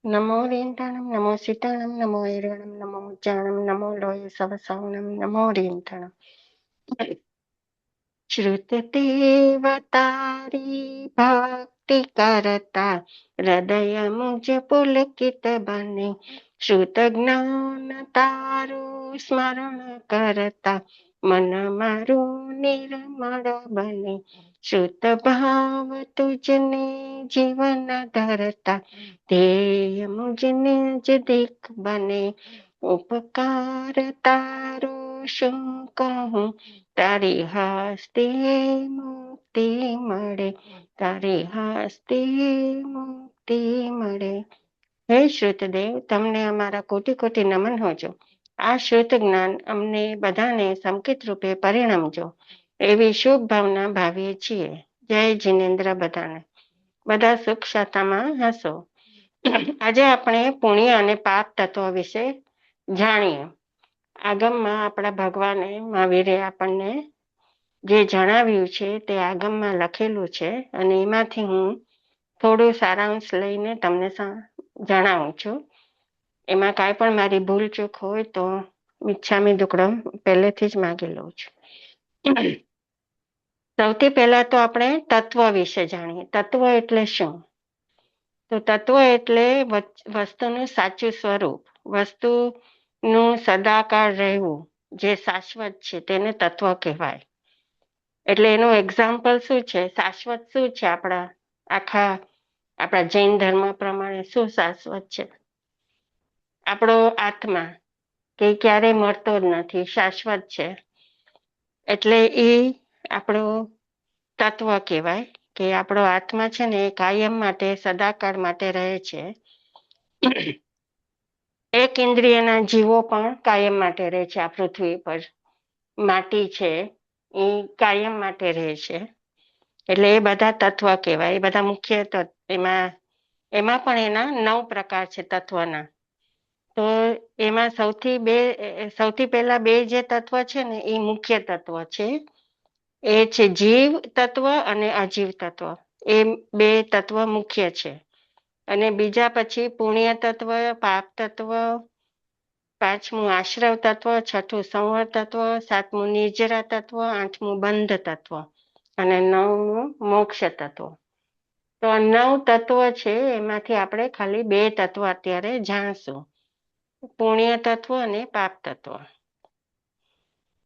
નમો રીંઠાણમ નમો સીતાણમ નમો હિરણમ નમો ઉચ્ચાણમ નમો લોય સવસાવનમ નમો રીંઠાણમ. શ્રુતદેવતારી ભક્તિ કરતા હૃદય મુજ પુલકિત બને. શ્રુત જ્ઞાન તારું સ્મરણ કરતા મન મારું નિર્મળ બને. શ્રુત ભાવ તુજને જીવન ધરતા ધ્યેય મુજને જ દેખ બને. ઉપકાર તારો શું કહું, તારી હસ્તે મુક્તિ મળે, તારી હસ્તે મુક્તિ મળે. હે શ્રુતદેવ, તમને અમારા કોટી કોટી નમન હોજો. આ શ્રુત જ્ઞાન અમને બધાને સંકેત રૂપે પરિણમજો એવી શુભ ભાવના ભાવીએ છીએ. જય જિનેન્દ્ર. બધાને બધા સુખ શાતામાં હસો. આજે આપણે પુણ્ય અને પાપ તત્વો વિશે જાણીએ. આગમમાં આપણા ભગવાને મહાવીરે આપણને જે જણાવ્યું છે તે આગમમાં લખેલું છે અને એમાંથી હું થોડું સારાંશ લઈને તમને જણાવું છું. એમાં કાંઈ પણ મારી ભૂલ ચૂક હોય તો મિચ્છામી દુક્કડમ પહેલેથી જ માગી લઉં છું. સૌથી પહેલા તો આપણે તત્વ વિશે જાણીએ. તત્વ એટલે શું? તો તત્વ એટલે વસ્તુનું સાચું સ્વરૂપ, વસ્તુનું સદાકાળ રહેવું, જે શાશ્વત છે તેને તત્વ કહેવાય. એટલે એનું એક્ઝામ્પલ શું છે? શાશ્વત શું છે? આપણા જૈન ધર્મ પ્રમાણે શું શાશ્વત છે? આપણો આત્મા, કે ક્યારેય મળતો જ નથી, શાશ્વત છે. એટલે એ આપણો તત્વ કહેવાય કે આપણો આત્મા છે ને એ કાયમ માટે સદાકાળ માટે રહે છે. એક ઇન્દ્રિયના જીવો પણ કાયમ માટે રહે છે. આ પૃથ્વી પર માટી છે એ કાયમ માટે રહે છે. એટલે એ બધા તત્વ કહેવાય. એ બધા મુખ્ય એમાં પણ એના 9 પ્રકાર છે તત્વના. તો એમાં સૌથી પહેલા બે જે તત્વ છે ને એ મુખ્ય તત્વ છે. એ છે જીવ તત્વ અને અજીવ તત્વ. એ બે તત્વ મુખ્ય છે. અને બીજા પછી પુણ્ય તત્વ, પાપ તત્વ, પાંચમું આશ્રવ તત્વ, છઠ્ઠું સંવર તત્વ, સાતમું નિર્જરા તત્વ, આઠમું બંધ તત્વ અને 9મું મોક્ષ તત્વ. તો 9 તત્વ છે એમાંથી આપણે ખાલી 2 તત્વ અત્યારે જાણશું, પુણ્ય તત્વ અને પાપ તત્વ.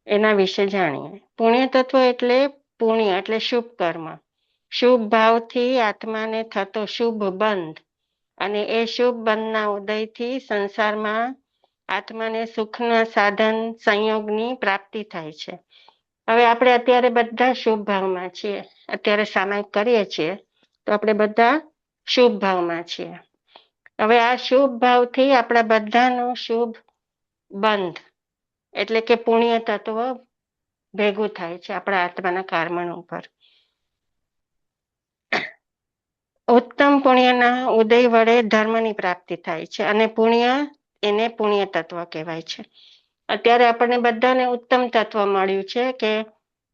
એના વિશે જાણીએ. પુણ્ય તત્વ એટલે પુણ્ય એટલે શુભ કર્મ, શુભ ભાવથી આત્માને થતો શુભ બંધ, અને એ શુભ બંધના ઉદયથી સંસારમાં આત્માને સુખના સાધન સંયોગની પ્રાપ્તિ થાય છે. હવે આપણે અત્યારે બધા શુભ ભાવમાં છીએ. અત્યારે સામાયિક કરીએ છીએ તો આપણે બધા શુભ ભાવમાં છીએ. હવે આ શુભ ભાવથી આપણા બધાનો શુભ બંધ એટલે કે પુણ્ય તત્વ ભેગું થાય છે આપણા આત્માના કાર્બન ઉપર. ઉત્તમ પુણ્યના ઉદય વડે ધર્મની પ્રાપ્તિ થાય છે અને એને પુણ્ય તત્વ કહેવાય છે. અત્યારે આપણને બધાને ઉત્તમ તત્વ મળ્યું છે કે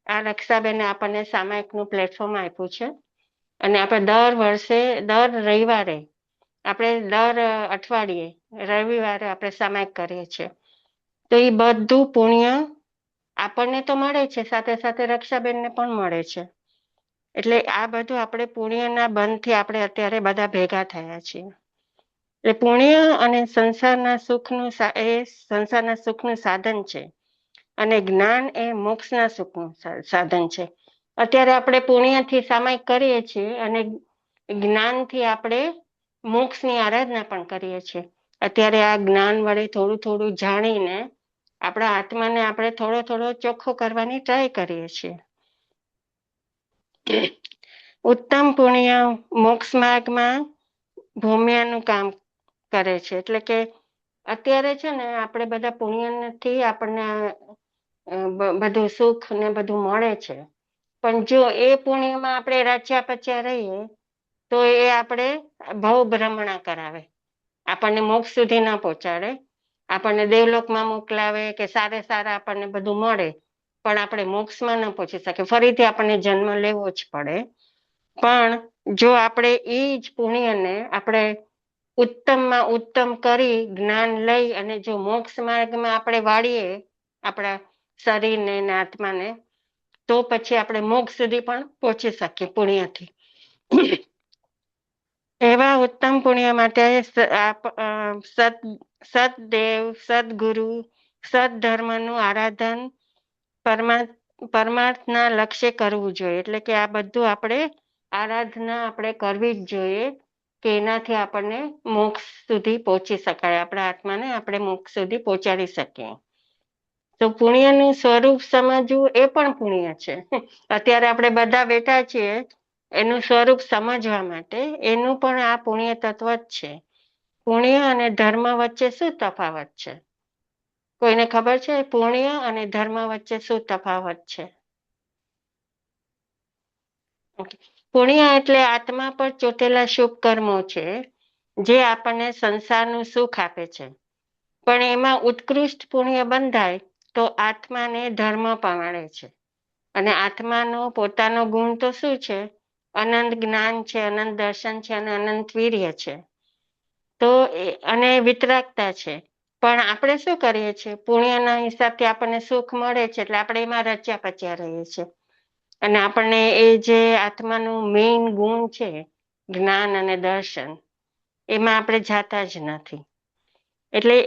આ રક્ષાબેને આપણને સામાયિકનું પ્લેટફોર્મ આપ્યું છે અને આપણે દર રવિવારે, આપણે દર અઠવાડિયે રવિવારે આપણે સામાયિક કરીએ છીએ. તો એ બધું પુણ્ય આપણને તો મળે છે, સાથે સાથે રક્ષાબેનને પણ મળે છે. એટલે આ બધું આપણે પુણ્યના બંધથી આપણે અત્યારે બધા ભેગા થયા છીએ. એટલે પુણ્ય અને સંસારના સુખનું સાધન છે અને જ્ઞાન એ મોક્ષના સુખનું સાધન છે. અત્યારે આપણે પુણ્યથી સામાયિક કરીએ છીએ અને જ્ઞાનથી આપણે મોક્ષની આરાધના પણ કરીએ છીએ. અત્યારે આ જ્ઞાન વડે થોડું થોડું જાણીને આપણા આત્માને આપણે થોડો થોડો ચોખ્ખો કરવાની ટ્રાય કરીએ છીએ. ઉત્તમ પુણ્ય મોક્ષ માર્ગમાં ભૂમ્યાનું કામ કરે છે. એટલે કે અત્યારે છે ને આપણે બધા પુણ્યથી આપણને બધું સુખ ને બધું મળે છે, પણ જો એ પુણ્યમાં આપણે રાચ્યા પચ્યા રહીએ તો એ આપણે ભવ ભ્રમણા કરાવે, આપણને મોક્ષ સુધી ના પહોંચાડે. આપણને દેવલોકમાં મોકલાવે કે સારા આપણને બધું મળે, પણ આપણે મોક્ષમાં ન પહોંચી શકે, ફરીથી આપણને જન્મ લેવો જ પડે. પણ જો આપણે એ જ પુણ્યને આપણે ઉત્તમમાં ઉત્તમ કરી જ્ઞાન લઈ અને જો મોક્ષ માર્ગમાં આપણે વાળીએ આપણા શરીરને ને આત્માને, તો પછી આપણે મોક્ષ સુધી પણ પહોંચી શકીએ પુણ્યથી. એવા ઉત્તમ પુણ્ય માટે સદદેવ, સદગુરુ, સદધર્મનું આરાધન પરમાર્થના લક્ષ્ય કરવું જોઈએ. એટલે કે આ બધું આપણે આરાધના આપણે કરવી જ જોઈએ કે એનાથી આપણને મોક્ષ સુધી પહોંચી શકાય, આપણા આત્માને આપણે મોક્ષ સુધી પહોંચાડી શકીએ. તો પુણ્યનું સ્વરૂપ સમજવું એ પણ પુણ્ય છે. અત્યારે આપણે બધા બેઠા છીએ એનું સ્વરૂપ સમજવા માટે, એનું પણ આ પુણ્ય તત્વ જ છે. પુણ્ય અને ધર્મ વચ્ચે શું તફાવત છે? કોઈને ખબર છે? પુણ્ય અને ધર્મ વચ્ચે શું તફાવત છે? પુણ્ય એટલે આત્મા પર ચોટેલા શુભ કર્મો છે જે આપણને સંસારનું સુખ આપે છે. પણ એમાં ઉત્કૃષ્ટ પુણ્ય બંધાય તો આત્માને ધર્મ પામે છે. અને આત્માનો પોતાનો ગુણ તો શું છે? અનંત જ્ઞાન છે, અનંત દર્શન છે અને અનંત વીર્ય છે. તો અને વિતરાગતા છે. પણ આપણે શું કરીએ છીએ? પુણ્યના હિસાબથી આપણને સુખ મળે છે એટલે આપણે એમાં રચ્યા પચ્યા રહીએ છીએ. અને આપણને એ જે આત્માનું મેઇન ગુણ છે, જ્ઞાન અને દર્શન, એમાં આપણે જાતા જ નથી. એટલે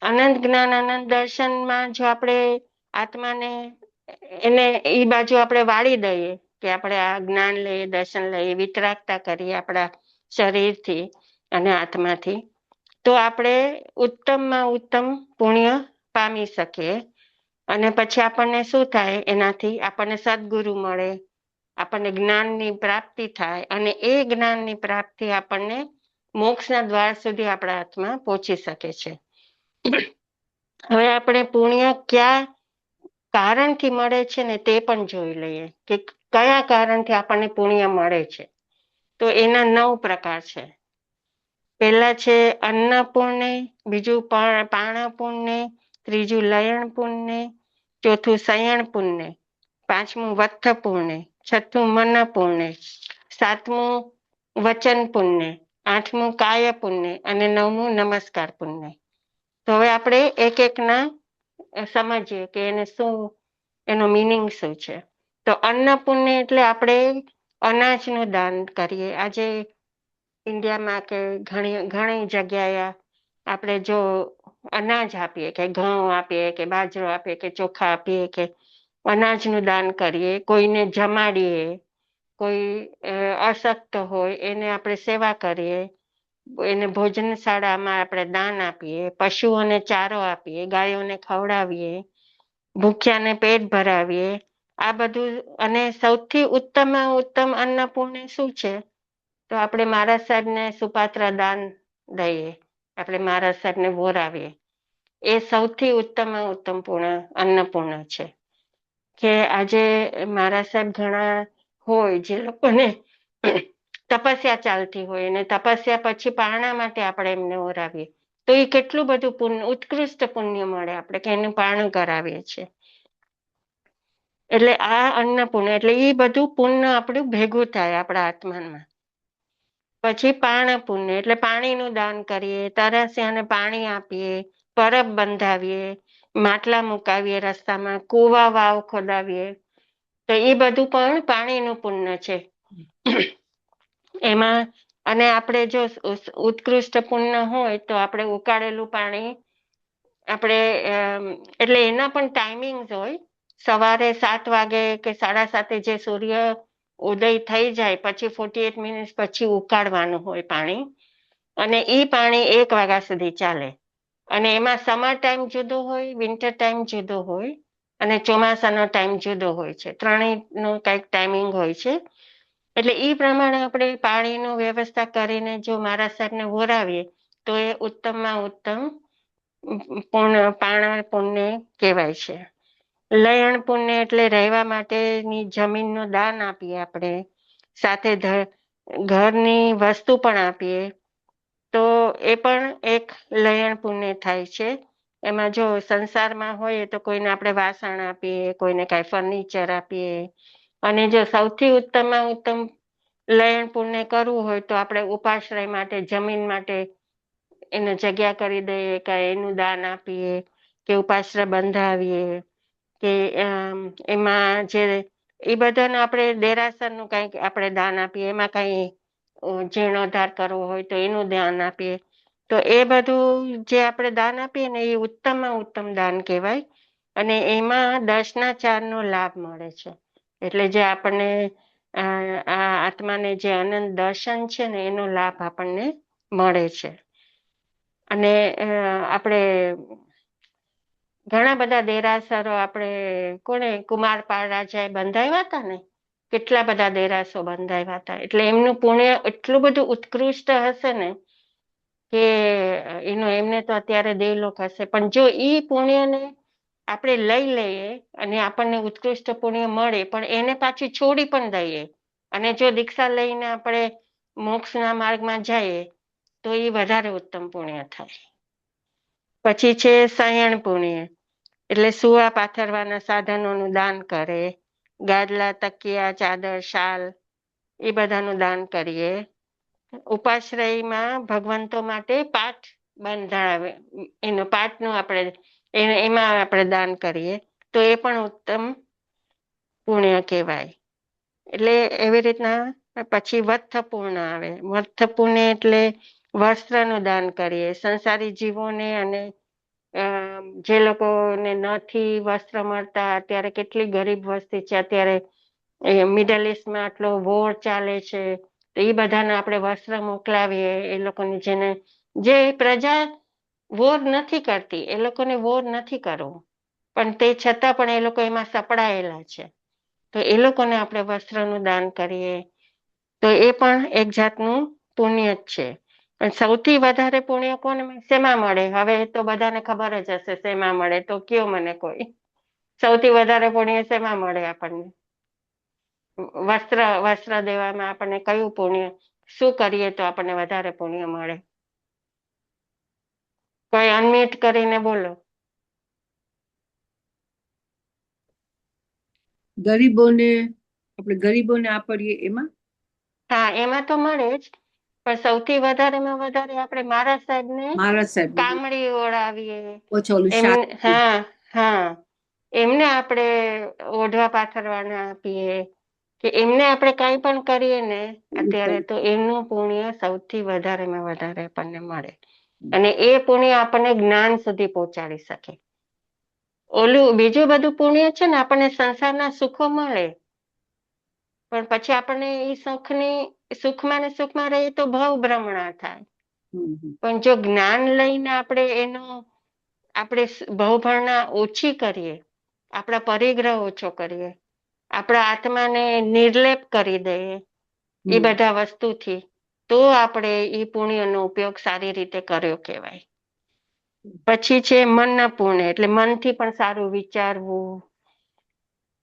અનંત જ્ઞાન, અનંત દર્શનમાં જો આપણે આત્માને એને એ બાજુ આપણે વાળી દઈએ કે આપણે આ જ્ઞાન લઈએ, દર્શન લઈએ, વિતરાગતા કરીએ આપણા શરીરથી અને આત્માથી, તો આપણે ઉત્તમમાં ઉત્તમ પુણ્ય પામી શકીએ. અને પછી આપણને શું થાય? એનાથી આપણને સદગુરુ મળે, આપણને જ્ઞાનની પ્રાપ્તિ થાય અને એ જ્ઞાનની પ્રાપ્તિ આપણને મોક્ષના દ્વાર સુધી આપણા હાથમાં પહોંચી શકે છે. હવે આપણે પુણ્ય ક્યાં કારણથી મળે છે ને તે પણ જોઈ લઈએ કે કયા કારણથી આપણને પુણ્ય મળે છે. તો એના 9 પ્રકાર છે. પહેલા છે અન્ન પુણ્ય, બીજું પાણ પુણ્ય, ત્રીજું લયણ પુણ્ય, ચોથું શયન પુણ્ય, પાંચમું વત્થ પુણ્ય, છઠ્ઠું મન પુણ્ય, સાતમું વચન પુણ્ય, આઠમું કાય પુણ્ય અને 9મું નમસ્કાર પુણ્ય. તો હવે આપણે એક એકના સમજીએ કે એને શું, એનો મિનિંગ શું છે. તો અન્ન પુણ્ય એટલે આપણે અનાજનું દાન કરીએ. આજે ઇન્ડિયામાં કે ઘણી જગ્યાએ આપણે જો અનાજ આપીએ, કે ઘઉં આપીએ, કે બાજરો આપીએ, કે ચોખા આપીએ, કે અનાજનું દાન કરીએ, કોઈને જમાડીએ, કોઈ અશક્ત હોય એને આપણે સેવા કરીએ, એને ભોજન શાળામાં આપણે દાન આપીએ, પશુઓને ચારો આપીએ, ગાયોને ખવડાવીએ, ભૂખ્યાને પેટ ભરાવીએ, આ બધું. અને સૌથી ઉત્તમમાં ઉત્તમ અન્ન પુણ્ય શું છે? તો આપણે મહારાજ સાહેબને સુપાત્ર દાન દઈએ, આપણે મહારાજ સાહેબને વોરાવીએ, એ સૌથી ઉત્તમમાં ઉત્તમ પૂર્ણ અન્નપૂર્ણ છે. કે આજે મહારાજ સાહેબ ઘણા હોય જે લોકોને તપસ્યા ચાલતી હોય અને તપસ્યા પછી પારણા માટે આપણે એમને ઓરાવીએ, તો એ કેટલું બધું પુણ્ય, ઉત્કૃષ્ટ પુણ્ય મળે આપણે કે એનું પારણું કરાવીએ છીએ. એટલે આ અન્ન પુણ્ય એટલે એ બધું પુણ્ય આપણું ભેગું થાય આપણા આત્મામાં. પછી પાણ પુણ્ય એટલે પાણીનું દાન કરીએ, તરસ્યાને પાણી આપીએ, પરબ બંધાવીએ, માટલા મુકાવીએ, રસ્તામાં કૂવા વાવ ખોદાવીએ, તો એ બધું પણ પાણીનું પુણ્ય છે. એમાં અને આપણે જો ઉત્કૃષ્ટ પુણ્ય હોય તો આપણે ઉકાળેલું પાણી આપણે એટલે એના પણ ટાઈમિંગ હોય. સવારે 7 વાગે કે 7:30 જે સૂર્ય ઉદય થઈ જાય પછી 48 મિનિટ પછી ઉકાળવાનું હોય પાણી, અને એ પાણી 1 વાગ્યા સુધી ચાલે. અને એમાં સમર ટાઈમ જુદો હોય, વિન્ટર ટાઈમ જુદો હોય અને ચોમાસાનો ટાઈમ જુદો હોય છે. ત્રણેયનો કંઈક ટાઈમિંગ હોય છે. એટલે એ પ્રમાણે આપણે પાણીની વ્યવસ્થા કરીને જો મહારાજ સાહેબને વોરાવીએ તો એ ઉત્તમમાં ઉત્તમ પાણા પુણ્ય કહેવાય છે. લયણ પુણ્ય એટલે રહેવા માટેની જમીનનું દાન આપીએ આપણે, સાથે ઘરની વસ્તુ પણ આપીએ, તો એ પણ એક લયણ પુણ્ય થાય છે. એમાં જો સંસારમાં હોય તો કોઈને આપણે વાસણ આપીએ, કોઈને કાંઈ ફર્નિચર આપીએ, અને જો સૌથી ઉત્તમમાં ઉત્તમ લયણ પુણ્ય કરવું હોય તો આપણે ઉપાશ્રય માટે, જમીન માટે એને જગ્યા કરી દઈએ, કે એનું દાન આપીએ, કે ઉપાશ્રય બંધાવીએ, કે એમાં જે એ બધાને આપણે દેરાસરનું કંઈક આપણે દાન આપીએ, એમાં કંઈ જીર્ણોદ્ધાર કરવો હોય તો એનું દાન આપીએ. તો એ બધું જે આપણે દાન આપીએ ને એ ઉત્તમમાં ઉત્તમ દાન કહેવાય. અને એમાં 10/4 નો લાભ મળે છે. એટલે જે આપણને આ આત્માને જે અનંત દર્શન છે ને એનો લાભ આપણને મળે છે. અને આપણે ઘણા બધા દેરાસરો આપણે કોને કુમારપાળ રાજાએ બંધાવ્યા હતા ને, કેટલા બધા દેરાસો બંધાવ્યા હતા. એટલે એમનું પુણ્ય એટલું બધું ઉત્કૃષ્ટ હશે ને કે એમને તો અત્યારે દેવલોક હશે. પણ જો ઈ પુણ્યને આપણે લઈ લઈએ અને આપણને ઉત્કૃષ્ટ પુણ્ય મળે, પણ એને પાછી છોડી પણ દઈએ અને જો દીક્ષા લઈને આપણે મોક્ષના માર્ગમાં જઈએ તો એ વધારે ઉત્તમ પુણ્ય થાય. પછી છે શયન પુણ્ય, એટલે સુવા પાથરવાના સાધનોનું દાન કરે, ગાદલા, તકિયા, ચાદર, શાલ એ બધાનું દાન કરીએ. ઉપાશ્રયમાં ભગવંતો માટે પાઠ બંધાવે, એનો પાઠનું આપણે એમાં આપણે દાન કરીએ તો એ પણ ઉત્તમ પુણ્ય કહેવાય. એટલે એવી રીતના પછી વત્થ પૂર્ણ આવે. વત્થ પુણ્ય એટલે વસ્ત્રનું દાન કરીએ સંસારી જીવોને, અને જે લોકોને નથી વસ્ત્ર મળતા, અત્યારે કેટલી ગરીબ વસ્તી છે, અત્યારે મિડલ ઇસ્ટમાં આટલો વોર ચાલે છે, તો એ બધાને આપણે વસ્ત્ર મોકલાવીએ. એ લોકોને જે પ્રજા વોર નથી કરતી એ લોકોને વોર નથી કરવો, પણ તે છતાં પણ એ લોકો એમાં સપડાયેલા છે, તો એ લોકોને આપણે વસ્ત્રનું દાન કરીએ તો એ પણ એક જાતનું પુણ્ય જ છે. પણ સૌથી વધારે પુણ્ય કોને શેમાં મળે? હવે તો બધાને ખબર જ હશે શેમાં મળે, તો કયો મને કોઈ સૌથી વધારે પુણ્ય શેમાં મળે આપણને? વસ્ત્ર દેવામાં આપણને કયું પુણ્ય, શું કરીએ તો આપણને વધારે પુણ્ય મળે? કોઈ અનમ્યુટ કરીને બોલો. ગરીબોને આપીએ એમાં. હા, એમાં તો મળે જ, પણ સૌથી વધારેમાં વધારે આપણે મહારાજ સાહેબને મહારાજ સાહેબ કામળી ઓળાવીએ. ઓછા ઓલું એમ શાક. હા હા, એમને આપણે ઓઢવા પાથરવાના આપીએ, કે એમને આપણે કંઈ પણ કરીએ ને અત્યારે, તો એમનું પુણ્ય સૌથી વધારેમાં વધારે આપણને મળે. અને એ પુણ્ય આપણને જ્ઞાન સુધી પહોંચાડી શકે. ઓલું બીજું બધું પુણ્ય છે ને આપણને સંસારના સુખો મળે, પણ પછી આપણને એ સુખમાં ને સુખમાં રહીએ તો ભાવ ભ્રમણા થાય. પણ જો જ્ઞાન લઈને આપણે ભાવભરણા ઓછી કરીએ, આપણા પરિગ્રહ ઓછો કરીએ, આપણા આત્માને નિર્લેપ કરી દઈએ એ બધા વસ્તુથી, તો આપણે એ પુણ્યનો ઉપયોગ સારી રીતે કર્યો કહેવાય. પછી છે મનના પુણ્ય, એટલે મનથી પણ સારું વિચારવું,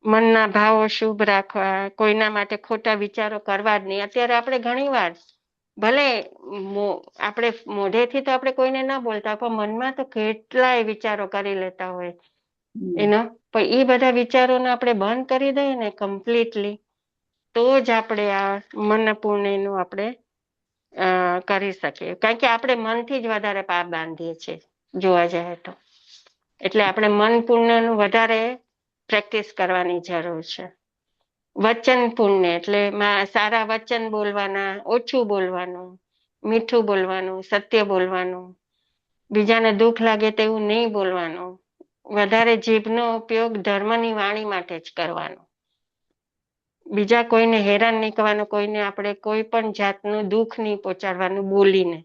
મનના ભાવો શુભ રાખવા, કોઈના માટે ખોટા વિચારો કરવા જ નહીં. અત્યારે આપણે ઘણી વાર ભલે આપણે મોઢેથી તો આપણે કોઈને ના બોલતા, પણ મનમાં તો કેટલાય વિચારો કરી લેતા હોય પણ એ બધા વિચારોને આપણે બંધ કરી દઈએ ને કમ્પ્લીટલી, તો જ આપણે આ મન પુણ્યનું આપણે કરી શકીએ. કારણ કે આપણે મનથી જ વધારે પાપ બાંધીએ છીએ જોવા જાય તો. એટલે આપણે મન પુણ્યનું વધારે પ્રેક્ટિસ કરવાની જરૂર છે. વચન પુણ્ય, એટલે સારા વચન બોલવાના, ઓછું બોલવાનું, મીઠું બોલવાનું, સત્ય બોલવાનું, બીજાને દુઃખ લાગે તેવું નહીં બોલવાનું, વધારે જીભનો ઉપયોગ ધર્મની વાણી માટે જ કરવાનો, બીજા કોઈને હેરાન નહીં કરવાનું, કોઈને આપણે કોઈ પણ જાતનું દુઃખ નહીં પહોંચાડવાનું બોલીને.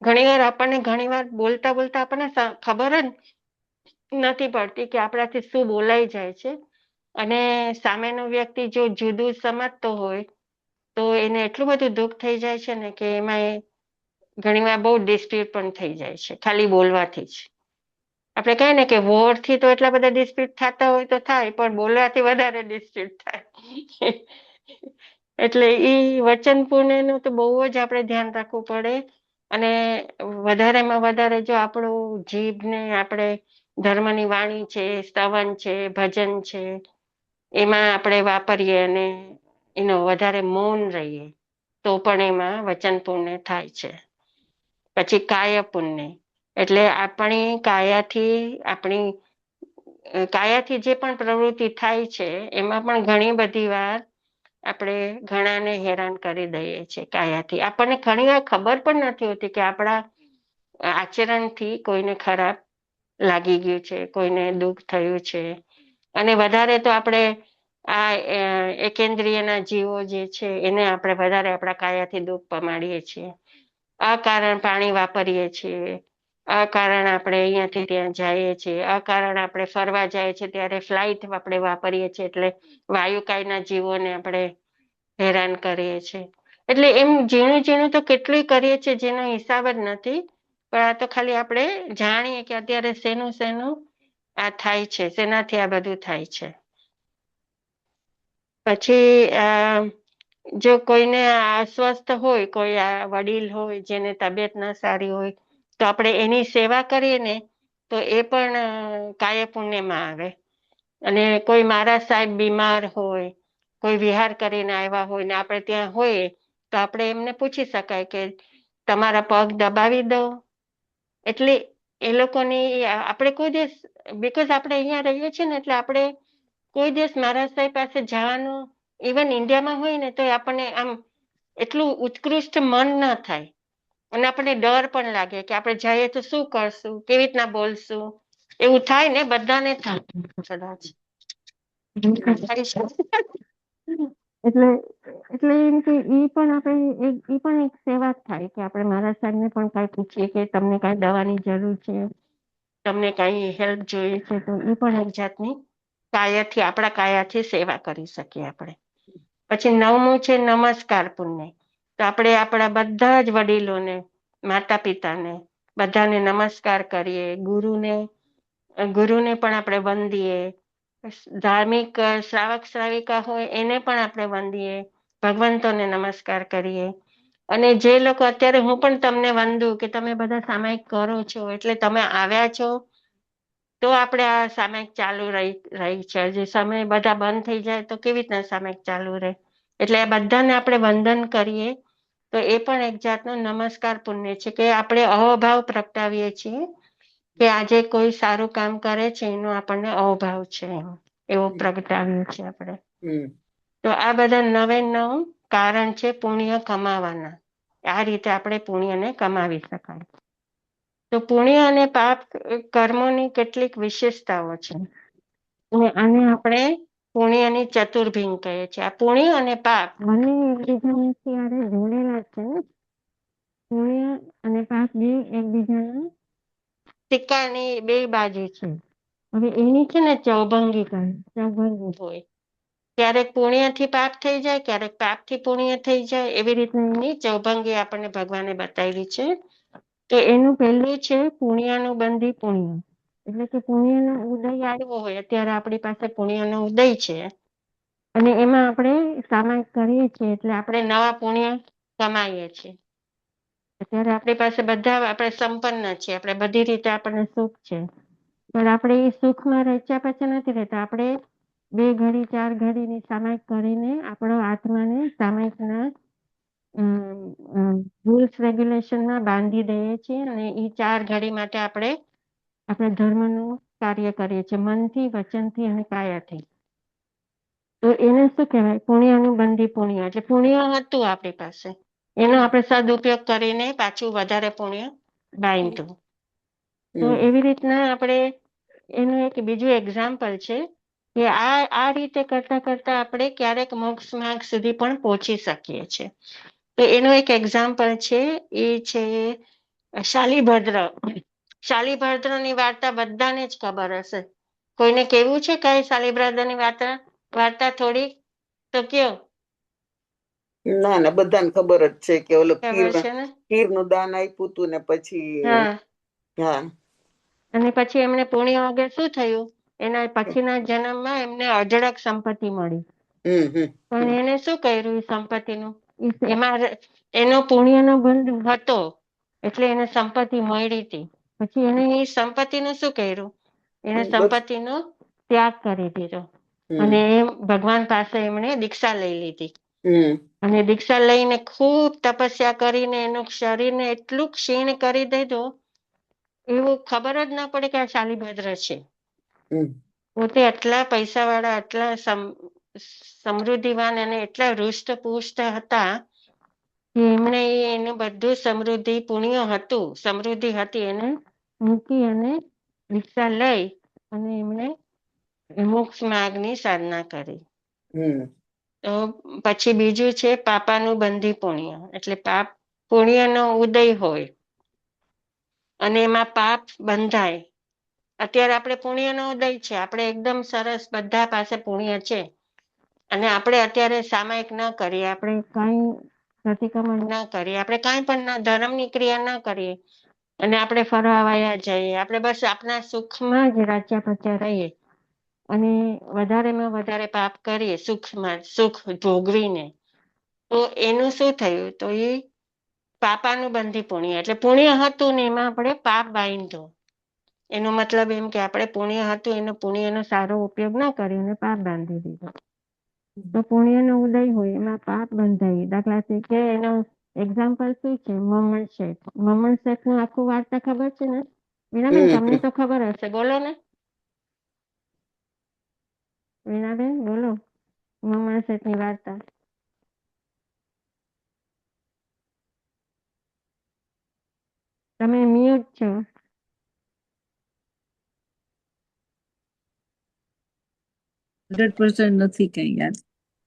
ઘણી વાર બોલતા બોલતા આપણને ખબર જ નથી પડતી કે આપણાથી શું બોલાઈ જાય છે, અને સામેનો વ્યક્તિ જો જુદું સમજતો હોય તો એને એટલું બધું દુઃખ થઈ જાય છે ને કે એમાં ઘણી વાર બહુ ડિસ્પ્યુટ પણ થઈ જાય છે ખાલી બોલવાથી જ. આપણે કહીએ ને કે વોરથી તો એટલા બધા ડિસ્પ્યુટ થતા હોય તો થાય, પણ બોલવાથી વધારે ડિસ્પ્યુટ થાય. એટલે વચન પુણ્યનું તો બહુ જ આપણે ધ્યાન રાખવું પડે. અને વધારેમાં વધારે જો આપણું જીભને આપણે ધર્મની વાણી છે, સ્તવન છે, ભજન છે, એમાં આપણે વાપરીએ અને એનો વધારે મૌન રહીએ, તો પણ એમાં વચન પુણ્ય થાય છે. પછી કાય પુણ્ય એટલે કાયાથી જે પણ પ્રવૃત્તિ થાય છે એમાં પણ ઘણી બધી વાર આપણે ઘણાને હેરાન કરી દઈએ છીએ કાયાથી. આપણને ઘણી વાર ખબર પણ નથી હોતી કે આપણા આચરણથી કોઈને ખરાબ લાગી ગયું છે, કોઈને દુઃખ થયું છે. અને વધારે તો આપણે આ એકેન્દ્રિયના જીવો જે છે એને આપણે વધારે આપણા કાયાથી દુઃખ પમાડીએ છીએ. આ કારણ પાણી વાપરીએ છીએ, આ કારણ આપણે અહીંયાથી ત્યાં જઈએ છીએ, આ કારણ આપણે ફરવા જાય છે ત્યારે ફ્લાઇટ આપણે વાપરીએ છીએ એટલે વાયુકાયના જીવોને આપણે હેરાન કરીએ છીએ. એટલે એમ ઝીણું ઝીણું તો કેટલું કરીએ છીએ જેનો હિસાબ જ નથી. પણ આ તો ખાલી આપણે જાણીએ કે અત્યારે શેનું શેનું આ થાય છે, શેનાથી આ બધું થાય છે. પછી જો કોઈને અસ્વસ્થ હોય, કોઈ વડીલ હોય જેને તબિયત ન સારી હોય, તો આપણે એની સેવા કરીએ ને તો એ પણ કાય પુણ્યમાં આવે. અને કોઈ મહારાજ સાહેબ બીમાર હોય, કોઈ વિહાર કરીને આવ્યા હોય ને આપણે ત્યાં હોઈએ તો આપણે એમને પૂછી શકાય કે તમારા પગ દબાવી દો. એટલે એ લોકોની આપણે કોઈ દિવસ બીકોઝ આપણે અહીંયા રહીએ છીએ ને એટલે આપણે કોઈ દિવસ મહારાજ સાહેબ પાસે જવાનું ઇવન ઇન્ડિયામાં હોય ને તો આપણને આમ એટલું ઉત્કૃષ્ટ મન ના થાય. અને આપણને ડર પણ લાગે કે આપણે જઈએ તો શું કરશું, કેવી રીતના બોલશું, એવું થાય ને બધાને થાય કદાચ. એટલે એમ કે એ પણ એક સેવા જ થાય કે આપણે મહારાજ સાહેબને પણ કાંઈ પૂછીએ કે તમને કાંઈ દવાની જરૂર છે, તમને કાંઈ હેલ્પ જોઈએ છે, તો એ પણ એક જાતની આપણા કાયાથી સેવા કરી શકીએ આપણે. પછી 9મું છે નમસ્કાર પુણ્ય. તો આપણે આપણા બધા જ વડીલોને, માતા પિતાને બધાને નમસ્કાર કરીએ, ગુરુને પણ આપણે વંદીએ, ધાર્મિક શ્રાવક શ્રાવિકા હોય એને પણ આપણે વંદીએ, ભગવંતોને નમસ્કાર કરીએ. અને જે લોકો અત્યારે હું પણ તમને વંદું કે તમે બધા સામાયિક કરો છો એટલે તમે આવ્યા છો તો આપણે આ સામાયિક ચાલુ રહી છે. જે સમય બધા બંધ થઈ જાય તો કેવી રીતના સામાયિક ચાલુ રહે. એટલે આ બધાને આપણે વંદન કરીએ તો એ પણ એક જાતનો નમસ્કાર પુણ્ય છે કે આપણે અહોભાવ પ્રગટાવીએ છીએ કે આજે કોઈ સારું કામ કરે છે એનો આપણને અહોભાવ છે, એવો પ્રગટાવ્યો છે આપણે. તો આ બધા 9 કારણ છે પુણ્ય કમાવાના. આ રીતે આપણે પુણ્યને કમાવી શકાય. તો પુણ્ય અને પાપ કર્મોની કેટલીક વિશેષતાઓ છે. આને આપણે પુણ્યની ચતુર્ભિંગ કહે છે. આ પુણ્ય અને પાપ બંને એકબીજાની જોડેલા છે. પુણ્ય અને પાપ બે એકબીજાના સિક્કાની બે બાજુ છે. હવે એની છે ને ચૌભંગી હોય. ક્યારેક પુણ્યથી પાપ થઈ જાય, ક્યારેક પાપથી પુણ્ય થઈ જાય, એવી રીતની એની ચૌભંગી આપણને ભગવાને બતાવી છે. તો એનું પહેલું છે પુણ્યનું બંધી પુણ્ય. એટલે કે પુણ્યનો ઉદય આવ્યો હોય, અત્યારે આપણી પાસે પુણ્યનો ઉદય છે અને એમાં આપણે સામાયિક કરીએ છીએ એટલે આપણે નવા પુણ્ય કમાઈએ છીએ. અત્યારે આપણી પાસે બધા આપણે સંપન્ન છીએ, આપણે બધી રીતે આપણને સુખ છે, પણ આપણે એ સુખમાં રચ્યા પછી નથી રહેતા. આપણે 2 ઘડી 4 ઘડીની સામાયિક કરીને આપણો આત્માને સામાયિકના રૂલ્સ રેગ્યુલેશનમાં બાંધી દઈએ છીએ અને એ 4 ઘડી માટે આપણે આપણા ધર્મનું કાર્ય કરીએ છીએ મનથી, વચનથી અને કાયાથી. તો એને શું કહેવાય? પુણ્યનું બંધી પુણ્ય. એટલે પુણ્ય હતું આપણી પાસે, એનો આપણે સદુપયોગ કરીને પાછું વધારે પુણ્ય બાંધ્યું. તો એવી રીતના આપણે એનું એક બીજું એક્ઝામ્પલ છે કે આ રીતે કરતા કરતા આપણે ક્યારેક મોક્ષ માર્ગ સુધી પણ પહોંચી શકીએ છીએ. તો એનું એક એક્ઝામ્પલ છે, એ છે શાલિભદ્રની વાર્તા બધાને જ ખબર હશે. કોઈને કેવું છે કઈ શાલિભદ્રની વાર્તા થોડી? તો કયો. ના ના, બધાને ખબર જ છે કે ઓલો ખબર છે ને? ખીરનું દાન આપ્યું હતું ને પછી હા, અને પછી એમને પુણ્ય વગર શું થયું? એના પછીના જન્મમાં એમને અઢળક સંપત્તિ મળી. પણ એને શું કર્યું સંપત્તિનું? એમાં એનો પુણ્યનો બંધ હતો એટલે એને સંપત્તિ મળી હતી. પછી એને એ સંપત્તિનું શું કર્યું? એને સંપત્તિનો ત્યાગ કરી દીધો અને ભગવાન પાસે એમણે દીક્ષા લઈ લીધી હમ અને દીક્ષા લઈને ખૂબ તપસ્યા કરીને એનું શરીરને એટલું ક્ષીણ કરી દીધું, એવું ખબર જ ના પડે કે આ શાલિભદ્ર છે. હમ પોતે આટલા પૈસાવાળા, આટલા સમૃદ્ધિવાન અને એટલા હૃષ્ટપુષ્ટ હતા કે એમણે એનું બધું સમૃદ્ધિ હતી એને મૂકી અને દીક્ષા લઈ અને એમણે મોક્ષ માર્ગની સાધના કરી. હમ તો પછી બીજું છે પાપાનું બંધી પુણ્ય, એટલે પાપ પુણ્યનો ઉદય હોય અને એમાં પાપ બંધાય. અત્યારે આપણે પુણ્યનો ઉદય છે, આપણે એકદમ સરસ, બધા પાસે પુણ્ય છે અને આપણે અત્યારે સામાયિક ન કરીએ, આપણે કાંઈ પ્રતિક્રમણ ના કરીએ, આપણે કાંઈ પણ ધર્મની ક્રિયા ના કરીએ અને આપણે ફરવા વયા જઈએ, આપણે બસ આપણા સુખમાં જ રાચ્યા પચ્યા રહીએ અને વધારેમાં વધારે પાપ કરીએ સુખ ભોગવીને, તો એનું શું થયું? તો એ પાપાનું બંધી પુણ્ય, એટલે પુણ્ય હતું ને એમાં આપણે પાપ બાંધ્યો. એનો મતલબ એમ કે આપણે પુણ્ય હતું, એનો પુણ્યનો સારો ઉપયોગ ના કર્યો અને પાપ બાંધી દીધો. તો પુણ્યનો ઉદય હોય એમાં પાપ બંધાય. દાખલા તરીકે એનો એક્ઝામ્પલ શું છે? મમણ શેઠ. મમણ શેઠ નું આખું વાર્તા ખબર છે ને વીણાબેન? તમને તો ખબર હશે, બોલો ને વીણાબેન, બોલો મમણ શેઠ ની વાર્તા. તમે મ્યુટ છો. 100% નથી કઈ યાદ.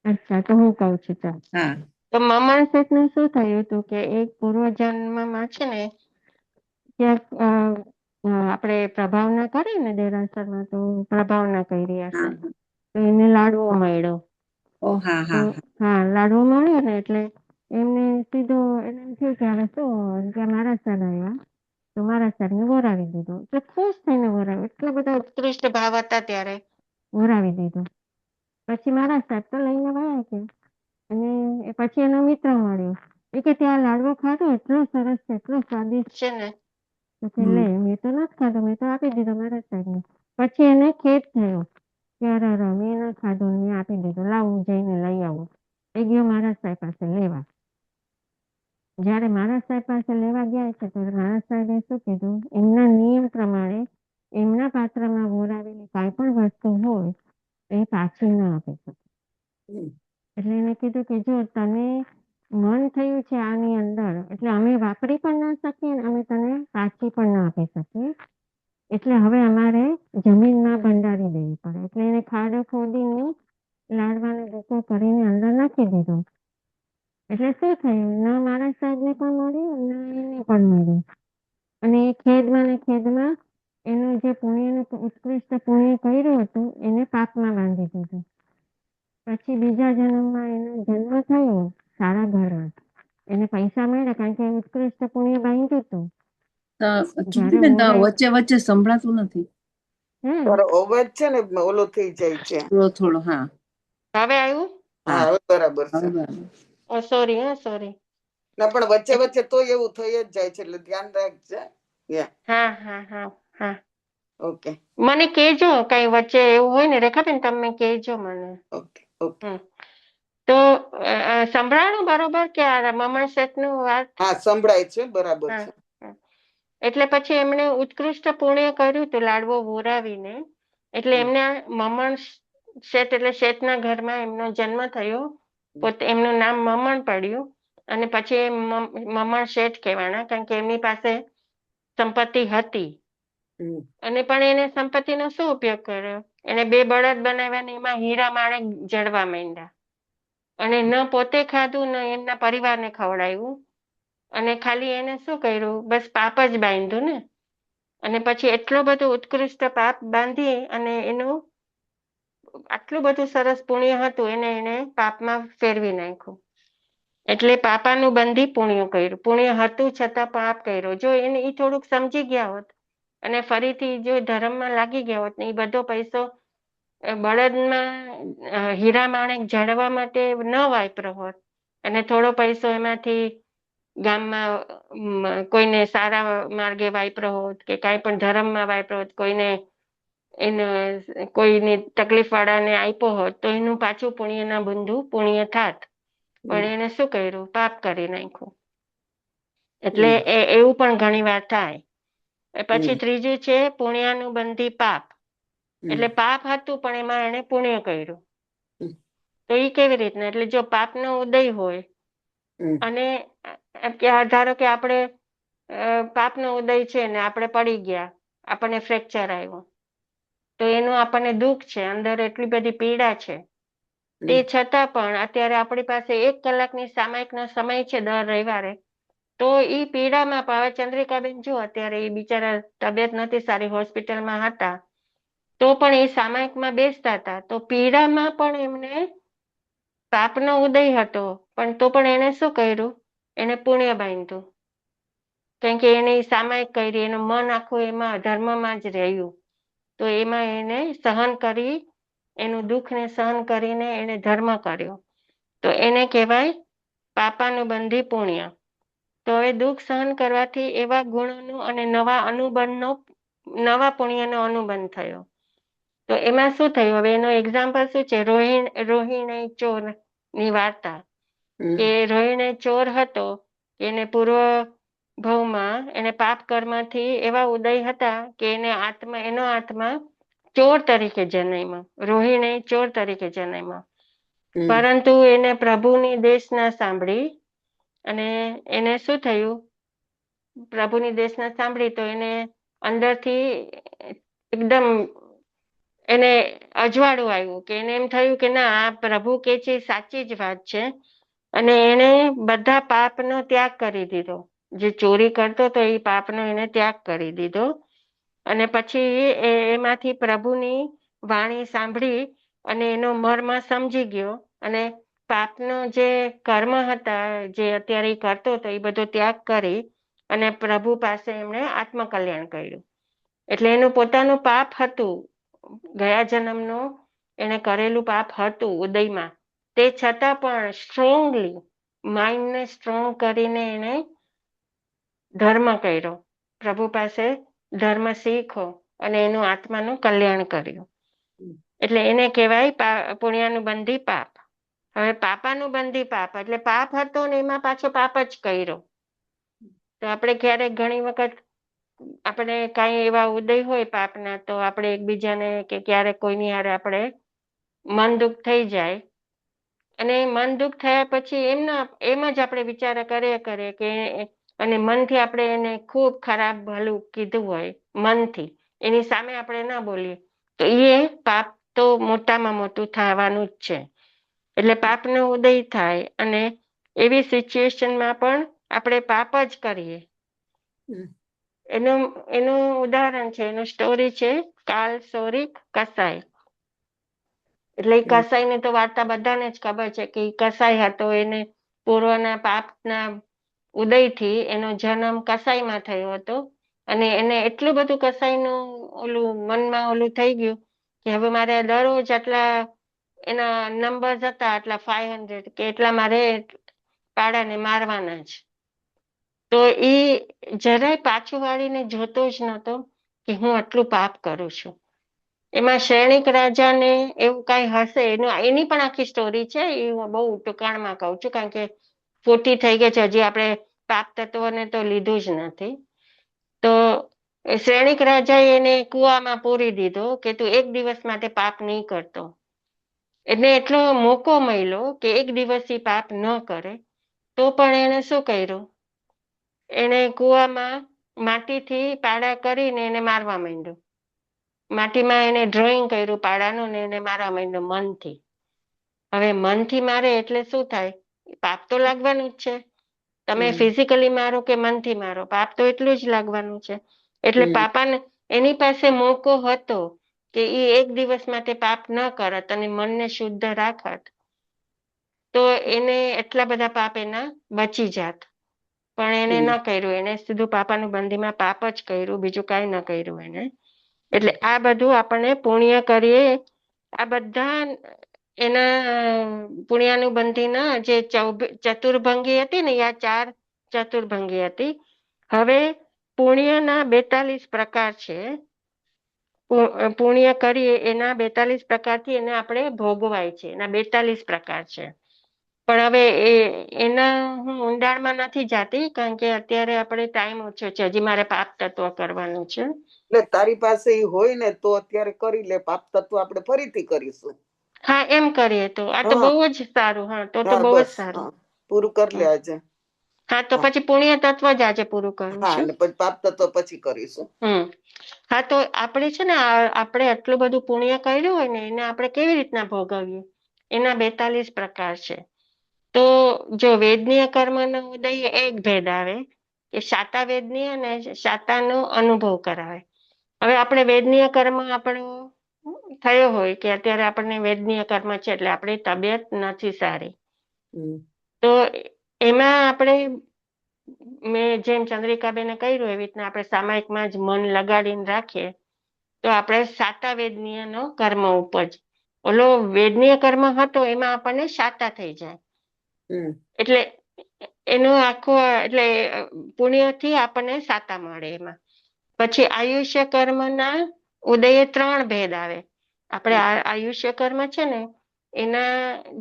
અચ્છા, તો હું કઉ છું ચાલ. હા. તો મમણ શેઠ નું શું થયું હતું કે એક પૂર્વજન્મમાં છે ને ત્યાં આપણે પ્રભાવના કરી ને દેરાસરમાં, તો પ્રભાવના કરી હશે, તો એને લાડવો મળ્યો. હા, લાડવો મળ્યો ને એટલે એમને સીધો એને થયું કે હવે શું, કે મારા સર આવ્યા તો મારા સરને વરાવી દીધો. એટલે ખુશ થઈને વરાવ્યો, એટલા બધા ઉત્કૃષ્ટ ભાવ હતા ત્યારે વરાવી દીધો. પછી મારા સાહેબ તો લઈને ગયા કે, અને પછી એનો મિત્ર મળ્યો. એ કે ત્યાં લાડવો ખાધો, એટલો સરસ છે, એટલો સ્વાદિષ્ટ છે ને. તો કે લે, મેં તો નથી ખાધો, મેં તો આપી દીધો મારા સાહેબને. પછી એને ખેદ થયો કે અરે મેં ન ખાધો, મેં આપી દીધો, લાવ હું જઈને લઈ આવું. એ ગયો મારા સાહેબ પાસે લેવા. જયારે મારા સાહેબ પાસે લેવા ગયા છે, તો મારા સાહેબે શું કીધું, એમના નિયમ પ્રમાણે એમના પાત્રમાં વરાવેલી કાંઈ પણ વસ્તુ હોય એ પાછી ન આપી શકે. એટલે એને કીધું કે જો તને મન થયું છે આની અંદર, એટલે અમે વાપરી પણ ના શકીએ, અમે તને પાછી પણ ના આપી શકીએ, એટલે હવે અમારે જમીનમાં ભંડારી દેવી પડે. એટલે એને ખાડો ખોદીને લાડવાનો ભૂકો કરીને અંદર નાખી દીધો. એટલે શું થયું, ના મારા સાહેબને પણ મળ્યું, ના એને પણ મળ્યું. અને એ ખેદમાં એનું જે પુણ્યનું ઉત્કૃષ્ટ પુણ્ય કર્યું હતું એને પાપમાં બાંધી દીધું. પછી બીજા જન્મમાં એનો જન્મ થયો સારા ઘરમાં, એને પૈસા મળ્યા કારણ કે ઉત્કૃષ્ટ પુણ્ય બાંધ્યું હતું. વચ્ચે વચ્ચે સંભળાતું નથી. તારો અવાજ છે ને ઓલો થઈ જાય છે થોડો. હા, હવે આવ્યું? હા, હવે બરાબર છે. સોરી. ના, પણ વચ્ચે વચ્ચે તો એવું થઈ જ જાય છે, એટલે ધ્યાન રાખજે. હા. ઓકે, મને કહેજો કઈ વચ્ચે એવું હોય ને રેખાબેન, તમે કહેજો મને. ઓકે. તો સંભળાણું બરોબર કે આ મમણ શેઠ નું વાત? હા, સંભળાય છે, બરાબર છે. એટલે પછી એમણે ઉત્કૃષ્ટ પુણ્ય કર્યું હતું લાડવો વોરાવીને, એટલે એમને મમણ શેઠ એટલે શેઠના ઘરમાં એમનો જન્મ થયો. પોતે એમનું નામ મમણ પડ્યું અને પછી મમણ શેઠ કહેવાના, કારણ કે એમની પાસે સંપત્તિ હતી. અને પણ એને સંપત્તિનો શું ઉપયોગ કર્યો? એને 2 બળદ બનાવ્યા ને એમાં હીરા માણેક જડવા માંડ્યા, અને ન પોતે ખાધું ન એમના પરિવારને ખવડાવ્યું, અને ખાલી એને શું કર્યું, બસ પાપ જ બાંધ્યું ને. અને પછી એટલો બધો ઉત્કૃષ્ટ પાપ બાંધી અને એનું આટલું બધું સરસ પુણ્ય હતું એને પાપમાં ફેરવી નાખ્યું. એટલે પાપાનું બંધી પુણ્ય કર્યું. પુણ્ય હતું છતાં પાપ કર્યો. જો એને એ થોડુંક સમજી ગયા હોત અને ફરીથી જો ધર્મમાં લાગી ગયા હોત ને એ બધો પૈસો બળદમાં હીરા માણેક જળવા માટે ન વાપર્યો હોત અને થોડો પૈસો એમાંથી ગામમાં કોઈને સારા માર્ગે વાપર્યો હોત કે કાંઈ પણ ધર્મમાં વાપર્યો હોત, કોઈને એને કોઈની તકલીફ વાળાને આપ્યો હોત, તો એનું પાછું પુણ્યના બંધુ પુણ્ય થાત. પણ એને શું કર્યું? પાપ કરી નાખ્યું. એટલે એવું પણ ઘણી વાર થાય. પછી ત્રીજું છે પુણ્યાનુબંધી પાપ. એટલે પાપ હતું પણ એમાં એને પુણ્ય કર્યું. તો એ કેવી રીતના? એટલે જો પાપનો ઉદય હોય અને ધારો કે આપણે પાપનો ઉદય છે ને આપણે પડી ગયા, આપણને ફ્રેક્ચર આવ્યો, તો એનું આપણને દુઃખ છે, અંદર એટલી બધી પીડા છે. તે છતાં પણ અત્યારે આપણી પાસે 1 કલાકની સામાયિકનો સમય છે દર રવિવારે, તો એ પીડામાં હવે ચંદ્રિકાબેન જો અત્યારે એ બિચારા તબિયત નથી સારી, હોસ્પિટલમાં હતા, તો પણ એ સામાયિકમાં બેસતા હતા. તો પીડામાં પણ એમને પાપનો ઉદય હતો, પણ તો પણ એને શું કર્યું? એને પુણ્ય બાંધ્યું. કેમ કે એને સામાયિક કરી, એનું મન આખું એમાં ધર્મમાં જ રહ્યું. તો એમાં એને સહન કરી, એનું દુઃખને સહન કરીને એને ધર્મ કર્યો. તો એને કહેવાય પાપાનુબંધી પુણ્ય. તો એ દુઃખ સહન કરવાથી એવા ગુણોનું અને નવા પુણ્યનો અનુબંધ થયો. તો એમાં શું થયું? હવે એનો એક્ઝામ્પલ શું છે? રોહિણી ચોર ની વાર્તા, કે રોહિણી ચોર હતો, એને પૂર્વ ભવમાં એને પાપ કર્મથી એવા ઉદય હતા કે એનો આત્મા ચોર તરીકે જન્મ્યો. રોહિણી ચોર તરીકે જન્મ્યો. પરંતુ એને પ્રભુની દેશ ના સાંભળી, અને એને શું થયું? પ્રભુની દેશ ના સાંભળી તો એને અંદરથી એકદમ એને અજવાળું આવ્યું, કે એને એમ થયું કે ના, આ પ્રભુ કે છે સાચી જ વાત છે. અને એને બધા પાપનો ત્યાગ કરી દીધો. જે ચોરી કરતો તો એ પાપનો એને ત્યાગ કરી દીધો. અને પછી એમાંથી પ્રભુની વાણી સાંભળી અને એનો મર્મ સમજી ગયો, અને પાપનો જે કર્મ હતા, જે અત્યારે કરતો હતો, એ બધો ત્યાગ કરી અને પ્રભુ પાસે એમણે આત્મકલ્યાણ કર્યું. એટલે એનું પોતાનું પાપ હતું, ગયા જન્મનું એને કરેલું પાપ હતું ઉદયમાં, તે છતાં પણ સ્ટ્રોંગલી માઇન્ડને સ્ટ્રોંગ કરીને એને ધર્મ કર્યો, પ્રભુ પાસે ધર્મ શીખો અને એનું આત્માનું કલ્યાણ કર્યું. એટલે એને કહેવાય પુણ્યાનુબંધી પાપ. હવે પાપાનુબંધી પાપ એટલે પાપ હતો ને એમાં પાછો પાપ જ કર્યો. તો આપણે ક્યારેક ઘણી વખત આપણે કાંઈ એવા ઉદય હોય પાપના, તો આપણે એકબીજાને કે ક્યારેક કોઈની હારે આપણે મન દુઃખ થઈ જાય, અને મન દુઃખ થયા પછી એમ જ આપણે વિચાર કરીએ કે, અને મનથી આપણે એને ખૂબ ખરાબ ભલું કીધું હોય, મનથી એની સામે આપણે ના બોલીએ, તો એ પાપ તો મોટામાં મોટું થવાનું જ છે. એટલે પાપનો ઉદય થાય, અને એવી સિચ્યુએશનમાં પણ આપણે પાપ જ કરીએ. એનું ઉદાહરણ છે, એનું સ્ટોરી છે કાલ સોરિક કસાઈ. એટલે એ કસાઈની તો વાર્તા બધાને જ ખબર છે કે કસાઈ હતો, એને પૂર્વના પાપના ઉદયથી એનો જન્મ કસાઈમાં થયો હતો, અને એને એટલું બધું કસાઈનું મનમાં ઓલું થઈ ગયું કે હવે મારે દરરોજ આટલા એના નંબર હતા, આટલા 500 કે એટલા મારે પાડાને મારવાના જ. તો એ જરાય પાછું વાળીને જોતો જ નહોતો કે હું આટલું પાપ કરું છું. એમાં સૈનિક રાજાને એવું કઈ હશે, એની પણ આખી સ્ટોરી છે, એ હું બહુ ટૂંકાણમાં કહું છું, કારણ કે ખોટી થઈ ગઈ છે, હજી આપણે પાપ તત્વોને તો લીધું જ નથી. તો સૈનિક રાજાએ એને કુવામાં પૂરી દીધો કે તું 1 દિવસ માટે પાપ નહીં કરતો. એટલે એટલો મોકો મળ્યો કે 1 દિવસ પાપ ન કરે, તો પણ એને શું કર્યું? એને કુવામાં માટીથી પાડા કરીને એને મારવા માંડ્યો. માટીમાં એને ડ્રોઈંગ કર્યું પાડાનું, ને એને મારવા માંડ્યો મનથી. હવે મનથી મારે એટલે શું થાય? પાપ તો લાગવાનું જ છે. તમે ફિઝિકલી મારો કે મનથી મારો, પાપ તો એટલું જ લાગવાનું છે. એટલે પાપાને એની પાસે મોકો હતો કે એ 1 દિવસ માટે પાપ ન કરત અને મનને શુદ્ધ રાખત, તો એને એટલા બધા પાપ એના બચી જાત. પણ એને ન કર્યું, એને સીધું પાપાનુબંધીમાં પાપ જ કર્યું, બીજું કાંઈ ન કર્યું એને. એટલે આ બધું આપણને પુણ્ય કરીએ, આ બધા એના પુણ્યાનુબંધીના જે ચતુર્ભંગી હતી ને, આ 4 ચતુર્ભંગી હતી. હવે પુણ્યના 42 પ્રકાર છે. પુણ્ય કરીએ એના 42 પ્રકારથી એને આપણે ભોગવાય છે, એના 42 પ્રકાર છે. પણ હવે એના હું ઊંડાણમાં નથી જાતી, કારણ કે અત્યારે આપણે ટાઈમ ઓછો છે, હજી મારે પાપ તત્વ કરવાનું છે. એટલે તારી પાસે ઈ હોય ને તો અત્યારે કરી લે, પાપ તત્વ આપણે ફરીથી કરીશું. હા, એમ કરીએ તો આ તો હા બહુ જ સારું. હા, તો હા બહુ જ બસ, સારું. હા પૂરું કરી લે હા, આજે. હા, તો હા પછી પુણ્ય તત્વ જ આજે પૂરું કરું હા, છું. અને પછી પાપ તત્વ પછી કરીશું. હા, તો આપણે છે ને આપણે આટલું બધું પુણ્ય કર્યું હોય ને એને આપણે કેવી રીતના ભોગવીએ, એના 42 પ્રકાર છે. તો જો વેદનીય કર્મનો ઉદય એક ભેદ આવે કે શાતા વેદનીય અને શાતાનો અનુભવ કરાવે. હવે આપણે વેદનીય કર્મ આપણો થયો હોય કે અત્યારે આપણને વેદનીય કર્મ છે એટલે આપણી તબિયત નથી સારી, તો એમાં આપણે મેં જેમ ચંદ્રિકાબેને કહ્યું એવી રીતના આપણે સામાયિકમાં જ મન લગાડીને રાખીએ તો આપણે સાતા વેદનીય નો કર્મ ઉપજ. ઓલો વેદનીય કર્મ હતો એમાં આપણને શાતા થઈ જાય. એટલે એનો આખો એટલે પુણ્યથી આપણને શાતા મળે. એમાં પછી આયુષ્ય કર્મના ઉદયે 3 ભેદ આવે. આપણે આયુષ્ય કર્મ છે ને એના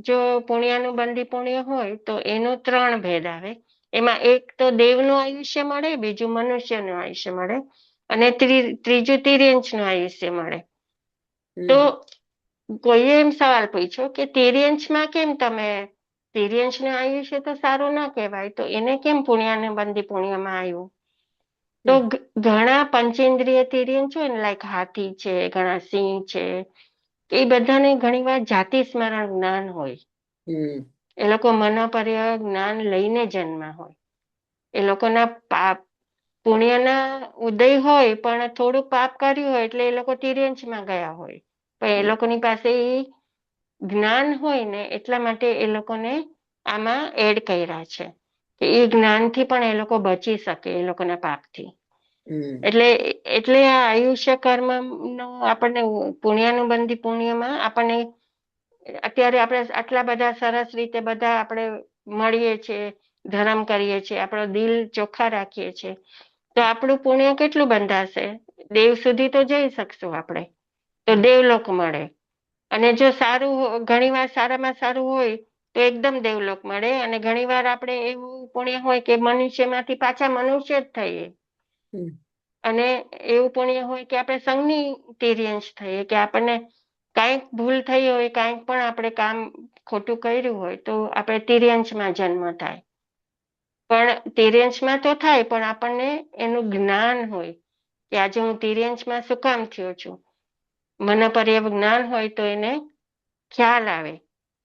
જો પુણ્યાનુબંધી પુણ્ય હોય તો એનો 3 ભેદ આવે. એમાં એક તો દેવનું આયુષ્ય મળે, બીજું મનુષ્યનું આયુષ્ય મળે અને ત્રીજું તિર્યંશનું આયુષ્ય મળે. તો કોઈએ એમ સવાલ પૂછ્યો કે તિર્યંશમાં કેમ તમે, તિર્યંશનું આયુષ્ય તો સારું ના કહેવાય, તો એને કેમ પુણ્યાનુબંધી પુણ્યમાં આવ્યું? તો ઘણા પંચેન્દ્રિય તિર્યંશ હોય ને, લાઈક હાથી છે, ઘણા સિંહ છે, એ બધાને ઘણી વાર જાતિ સ્મરણ જ્ઞાન હોય. એ લોકો મનોપર્ય જ્ઞાન લઈને જન્મ્યા હોય. એ લોકોના પાપ પુણ્યના ઉદય હોય પણ થોડુંક પાપ કર્યું હોય એટલે એ લોકો તિર્યંશમાં ગયા હોય. પણ એ લોકોની પાસે જ્ઞાન હોય ને એટલા માટે એ લોકોને આમાં એડ કર્યા છે કે એ જ્ઞાનથી પણ એ લોકો બચી શકે એ લોકોના પાપથી. એટલે આ આયુષ્ય કર્મ નો આપણને પુણ્યાનુબંધી પુણ્યમાં આપણને અત્યારે આપણે આટલા બધા સરસ રીતે બધા આપણે મળીએ છીએ, ધર્મ કરીએ છીએ, આપણો દિલ ચોખ્ખા રાખીએ છીએ, તો આપણું પુણ્ય કેટલું બંધાશે? દેવ સુધી તો જઈ શકશું આપણે, તો દેવલોક મળે. અને જો સારું ઘણી વાર સારામાં સારું હોય તો એકદમ દેવલોક મળે, અને ઘણી વાર આપણે એવું પુણ્ય હોય કે મનુષ્યમાંથી પાછા મનુષ્ય જ થઈએ. અને એવું પુણ્ય હોય કે આપણે સંઘની તિર્યંશ થઈએ, કે આપણને કાંઈક ભૂલ થઈ હોય, કાંઈક પણ આપણે કામ ખોટું કર્યું હોય તો આપણે તિર્યંશમાં જન્મ થાય. પણ તિર્યંશમાં તો થાય પણ આપણને એનું જ્ઞાન હોય કે આજે હું તિર્યંશમાં શું કામ થયો છું. મનોપર્ય જ્ઞાન હોય તો એને ખ્યાલ આવે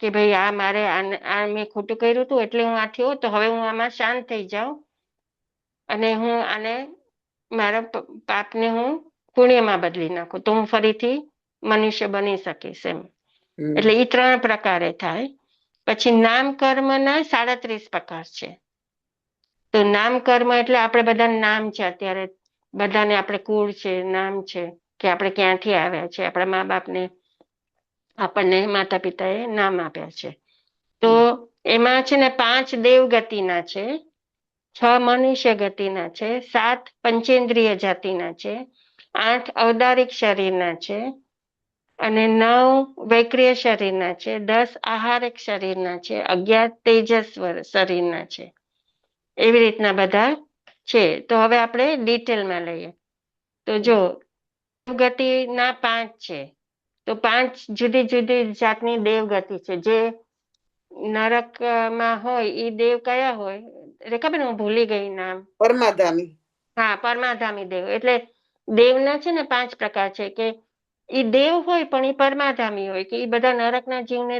કે ભાઈ આ મારે આ મેં ખોટું કર્યું હતું એટલે હું આ થયો, તો હવે હું આમાં શાંત થઈ જાઉં અને હું આને મારા પાપને હું પુણ્યમાં બદલી નાખું તો હું ફરીથી મનુષ્ય બની શકીશ એમ. એટલે એ 3 પ્રકારે થાય. પછી નામ કર્મના 37 પ્રકાર છે. તો નામ કર્મ એટલે આપણે બધા નામ છે, અત્યારે બધાને આપણે કુળ છે, નામ છે, કે આપણે ક્યાંથી આવ્યા છે, આપણા મા બાપને આપણને માતા પિતાએ નામ આપ્યા છે. તો એમાં છે ને 5 દેવ ગતિના છે, 6 મનુષ્ય ગતિના છે, 7 પંચેન્દ્રિય જાતિના છે, 8 ઔદારિક શરીરના છે, અને 9 વૈક્રિય શરીરના છે, 10 આહારિક શરીરના છે, 11 તેજસ્વ શરીરના છે. એવી રીતના બધા છે. તો હવે આપણે ડિટેલમાં લઈએ. તો જો દેવગતિના 5 છે, તો 5 જુદી જુદી જાતની દેવગતિ છે. જે નરકમાં હોય એ દેવ કયા હોય? રેખાબેન હું ભૂલી ગઈ નામ. પરમાધામી. હા, પરમાધામી દેવ. એટલે દેવના છે ને 5 પ્રકાર છે કે એ દેવ હોય પણ એ પરમાધામી હોય, કે એ બધા નરકના જીવને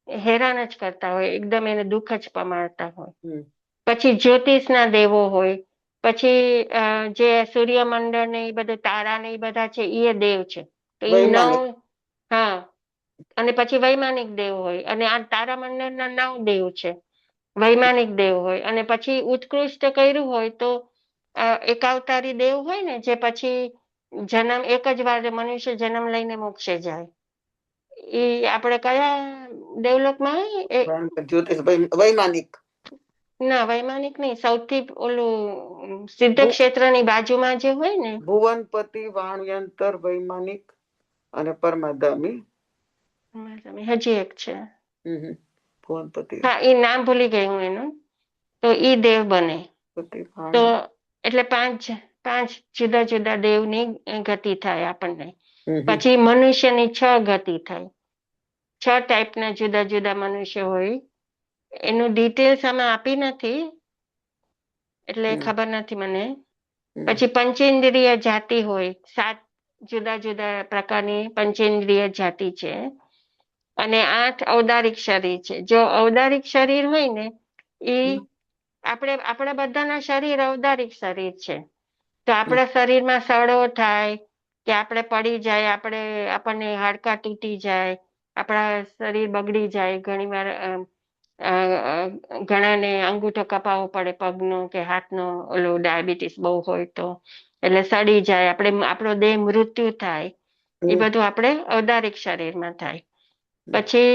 હેરાન જ કરતા હોય, એકદમ એને દુઃખ જ પમાડતા હોય. પછી જ્યોતિષના દેવો હોય, પછી જે સૂર્યમંડળ ને એ બધા તારા ને એ બધા છે એ દેવ છે. તો એ 9, હા, અને પછી વૈમાનિક દેવ હોય, અને આ તારામંડળના 9 દેવ છે, વૈમાનિક દેવ હોય. અને પછી ઉત્કૃષ્ટ કર્યું હોય તો એકાવતારી દેવ હોય ને, જે પછી જન્મ એક જ વાર મનુષ્ય જન્મ લઈને મોક્ષે જાય. એ આપણે કયા દેવલોકમાં જ્યોતિષ વૈમાનિક. ના, વૈમાનિક નહીં, સૌથી ઓલું સિદ્ધ ક્ષેત્રની બાજુમાં જે હોય ને, ભુવનપતિ, વાણયંતર, વૈમાનિક અને પરમાધામી. હજી એક છે ભગવાનપતિ હા, એ નામ ભૂલી ગઈ હું એનું. તો ઈ દેવ બને. હા. તો એટલે પાંચ પાંચ જુદા જુદા દેવની ગતિ થાય આપણને. પછી મનુષ્યની 6 ગતિ થાય. 6 ટાઈપના જુદા જુદા મનુષ્ય હોય. એનું ડિટેલ્સ આમાં આપી નથી, એટલે ખબર નથી મને. પછી પંચેન્દ્રિય જાતિ હોય, 7 જુદા જુદા પ્રકારની પંચેન્દ્રિય જાતિ છે. અને 8 ઔદારિક શરીર છે. જો ઔદારિક શરીર હોય ને, એ આપણા બધાના શરીર ઔદારિક શરીર છે. તો આપણા શરીરમાં સડો થાય કે આપણે પડી જાય, આપણને હાડકાં તૂટી જાય, આપણા શરીર બગડી જાય. ઘણીવાર ઘણાને અંગૂઠો કપાવવો પડે પગનો કે હાથનો, ઓલો ડાયાબિટીસ બહુ હોય તો, એટલે સડી જાય, આપણો દેહ મૃત્યુ થાય. એ બધું આપણે ઔદારિક શરીરમાં થાય. પછી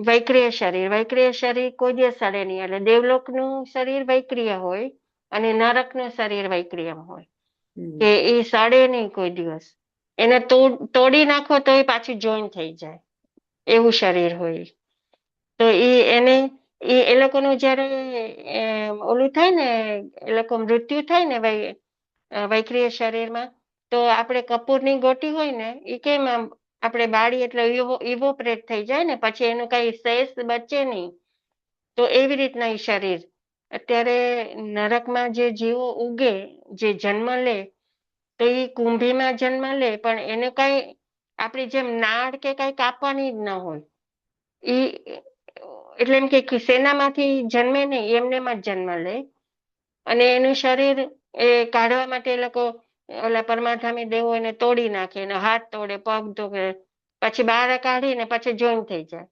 વૈક્રિય શરીર કોઈ દિવસ સડે નહીં. એટલે દેવલોકનું શરીર વૈક્રિય હોય અને નરકનું શરીર વૈક્રિય હોય, કે એ સડે નહીં કોઈ દિવસ. એને તોડી નાખો તો એ પાછું જોઈન થઈ જાય, એવું શરીર હોય. તો એ લોકોનું જયારે ઓલું થાય ને, એ લોકો મૃત્યુ થાય ને વૈક્રિય શરીરમાં, તો આપણે કપૂરની ગોટી હોય ને, એ કેમ આમ આપણે બાળી એટલે ઇવોપરેટ થઈ જાય ને, પછી એનું કઈ શેષ બચે નહીં. તો એવી રીતના એ શરીર અત્યારે નરકમાં જે જીવો ઉગે, જે જન્મ લે, તો એ કુંભીમાં જન્મ લે, પણ એને કઈ આપણી જેમ નાળ કે કઈ કાપવાની જ ન હોય. એટલે એમ કે સેનામાંથી જન્મે નહીં, એમનેમાં જ જન્મ લે. અને એનું શરીર એ કાઢવા માટે એ લોકો ઓલા પરમાધામી દેવો એને તોડી નાખે, એનો હાથ તોડે, પગ તોડે, પછી બહાર કાઢીને પછી જોઈન થઈ જાય.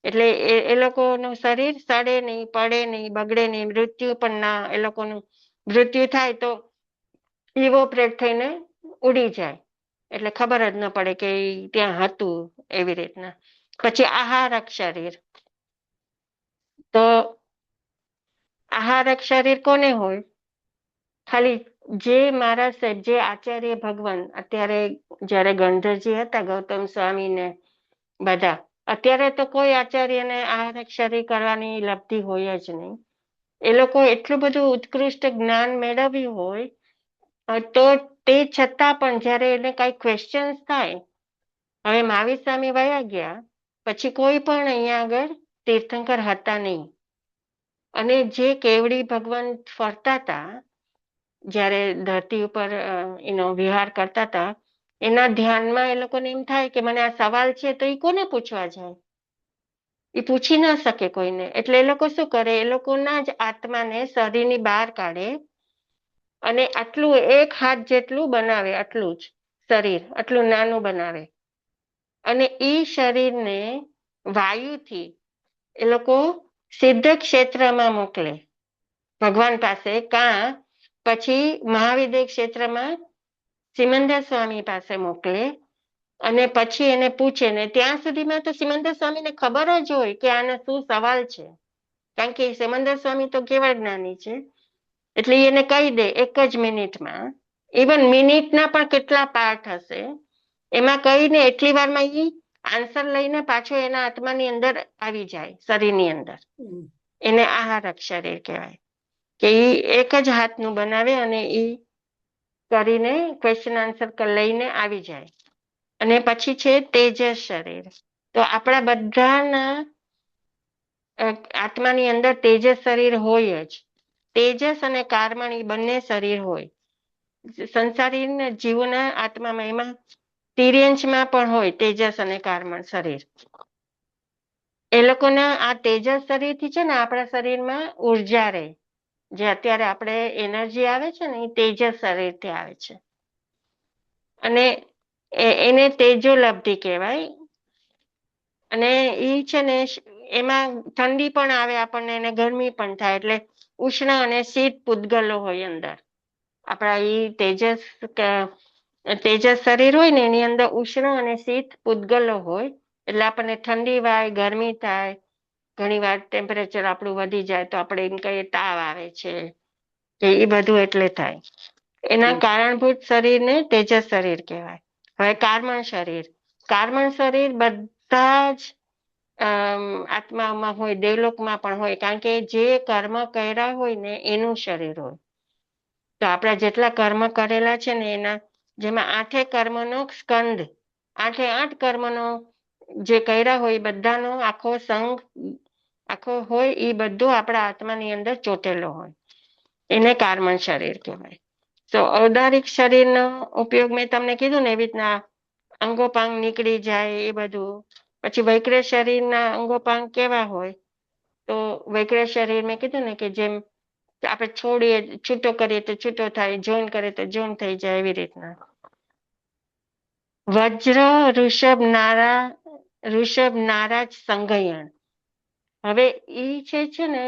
એટલે એ લોકોનું શરીર સડે નહીં, પડે નહીં, બગડે નહીં, મૃત્યુ પણ ના, એ લોકોનું મૃત્યુ થાય તો ઇવોપરેટ થઈને ઉડી જાય, એટલે ખબર જ ન પડે કે ત્યાં હતું, એવી રીતના. પછી આહારક શરીર. તો આહારક શરીર કોને હોય? ખાલી જે મારા સાહેબ, જે આચાર્ય ભગવાન અત્યારે જયારે ગણધરજી હતા, ગૌતમ સ્વામી ને બધા, અત્યારે તો કોઈ આચાર્યને આહારક શરીર કરવાની લબ્ધિ હોય જ નહીં. એ લોકો એટલું બધું ઉત્કૃષ્ટ જ્ઞાન મેળવ્યું હોય, તો તે છતાં પણ જયારે એને કઈ ક્વેશ્ચન્સ થાય, હવે મહાવીર સ્વામી વયા ગયા પછી કોઈ પણ અહીંયા આગળ તીર્થંકર હતા નહીં. અને જે કેવડી ભગવાન ફરતા હતા, જ્યારે ધરતી ઉપર એનો વિહાર કરતા હતા, એના ધ્યાનમાં એ લોકોને એમ થાય કે મને આ સવાલ છે, તો એ કોને પૂછવા જાય? એ પૂછી ના શકે કોઈને. એટલે એ લોકો શું કરે, એ લોકોના જ આત્માને શરીરની બહાર કાઢે અને આટલું 1 હાથ જેટલું બનાવે, આટલું જ શરીર, આટલું નાનું બનાવે. અને એ શરીરને વાયુથી એ લોકો સિદ્ધ ક્ષેત્રમાં મોકલે ભગવાન પાસે, કાં પછી મહાવિદ્ય ક્ષેત્રમાં સિમંદર સ્વામી પાસે મોકલે. અને પછી એને પૂછે, ને ત્યાં સુધીમાં તો સિમંદર સ્વામીને ખબર જ હોય કે આનો શું સવાલ છે, કારણ કે સિમંદર સ્વામી તો કેવા જ્ઞાની છે. એટલે એને કહી દે 1 જ મિનિટમાં. ઇવન મિનિટના પણ કેટલા પાર્ટ હશે, એમાં કહીને એટલી વારમાં એ આન્સર લઈને પાછો એના આત્માની અંદર આવી જાય, શરીરની અંદર. એને આહારક શરીર કહેવાય, કે એ 1 જ હાથનું બનાવે અને એ કરીને ક્વેશ્ચન આન્સર લઈને આવી જાય. અને પછી છે તેજસ શરીર. તો આપણા બધાના આત્માની અંદર તેજસ શરીર હોય જ. તેજસ અને કાર્મણી બંને શરીર હોય. સંસારી જીવોના આત્મામાં, એમાં તિર્યંશમાં પણ હોય તેજસ અને કાર્મણ શરીર. એ લોકોના આ તેજસ શરીરથી છે ને આપણા શરીરમાં ઉર્જા રહે. જે અત્યારે આપણે એનર્જી આવે છે ને, એ તેજસ શરીરથી આવે છે. અને એને તેજોલબ્ધિ કહેવાય. અને એ છે ને, એમાં ઠંડી પણ આવે આપણને અને ગરમી પણ થાય. એટલે ઉષ્ણ અને શીત પૂદગલો હોય અંદર. આપણા તેજસ શરીર હોય ને, એની અંદર ઉષ્ણ અને શીત પૂદગલો હોય. એટલે આપણને ઠંડી વાય, ગરમી થાય, ઘણી વાર ટેમ્પરેચર આપણું વધી જાય તો આપણે એમ કહીએ તાવ આવે છે, કે એ બધું એટલે થાય. એના કારણભૂત શરીરને તેજસ શરીર કહેવાય. હવે કાર્મણ શરીર બધા જ આત્મામાં હોય, દેવલોકમાં પણ હોય, કારણ કે જે કર્મ કર્યા હોય ને એનું શરીર હોય. તો આપણા જેટલા કર્મ કરેલા છે ને એના, જેમાં 8 કર્મનો સ્કંદ, 8 કર્મનો જે કર્યા હોય એ બધાનો આખો સંઘ આખો હોય, એ બધું આપણા આત્માની અંદર ચોટેલો હોય, એને કાર્મન શરીર કહેવાય. તો ઔદારિક શરીરનો ઉપયોગ મેં તમને કીધું ને એવી રીતના અંગોપાંગ નીકળી જાય એ બધું. પછી વૈક્રેય શરીરના અંગોપાંગ કેવા હોય, તો વૈક્રેય શરીર મેં કીધું ને કે જેમ આપણે છોડીએ, છૂટો કરીએ તો છૂટો થાય, જોઈન કરીએ તો જોઈન થઈ જાય, એવી રીતના. વજ્ર ઋષભ નારાજ સંગયણ. હવે ઈ છે ને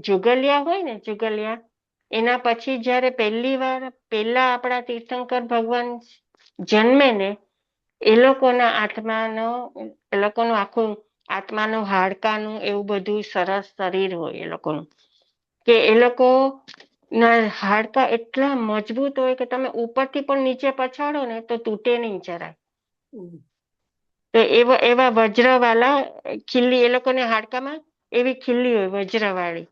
જુગલિયા હોય ને, જુગલિયા, એના પછી જયારે પહેલા આપણા તીર્થંકર ભગવાન જન્મે ને, એ લોકોના આખું આત્માનું હાડકાનું એવું બધું સરસ શરીર હોય એ લોકોનું, કે એ લોકો ના હાડકા એટલા મજબૂત હોય કે તમે ઉપરથી પણ નીચે પછાડો ને તો તૂટે નહીં જરાય. તો એવા વજ્રવાળા ખીલ્લી, એ લોકોને હાડકામાં એવી ખીલ્લી હોય વજ્રવાળી.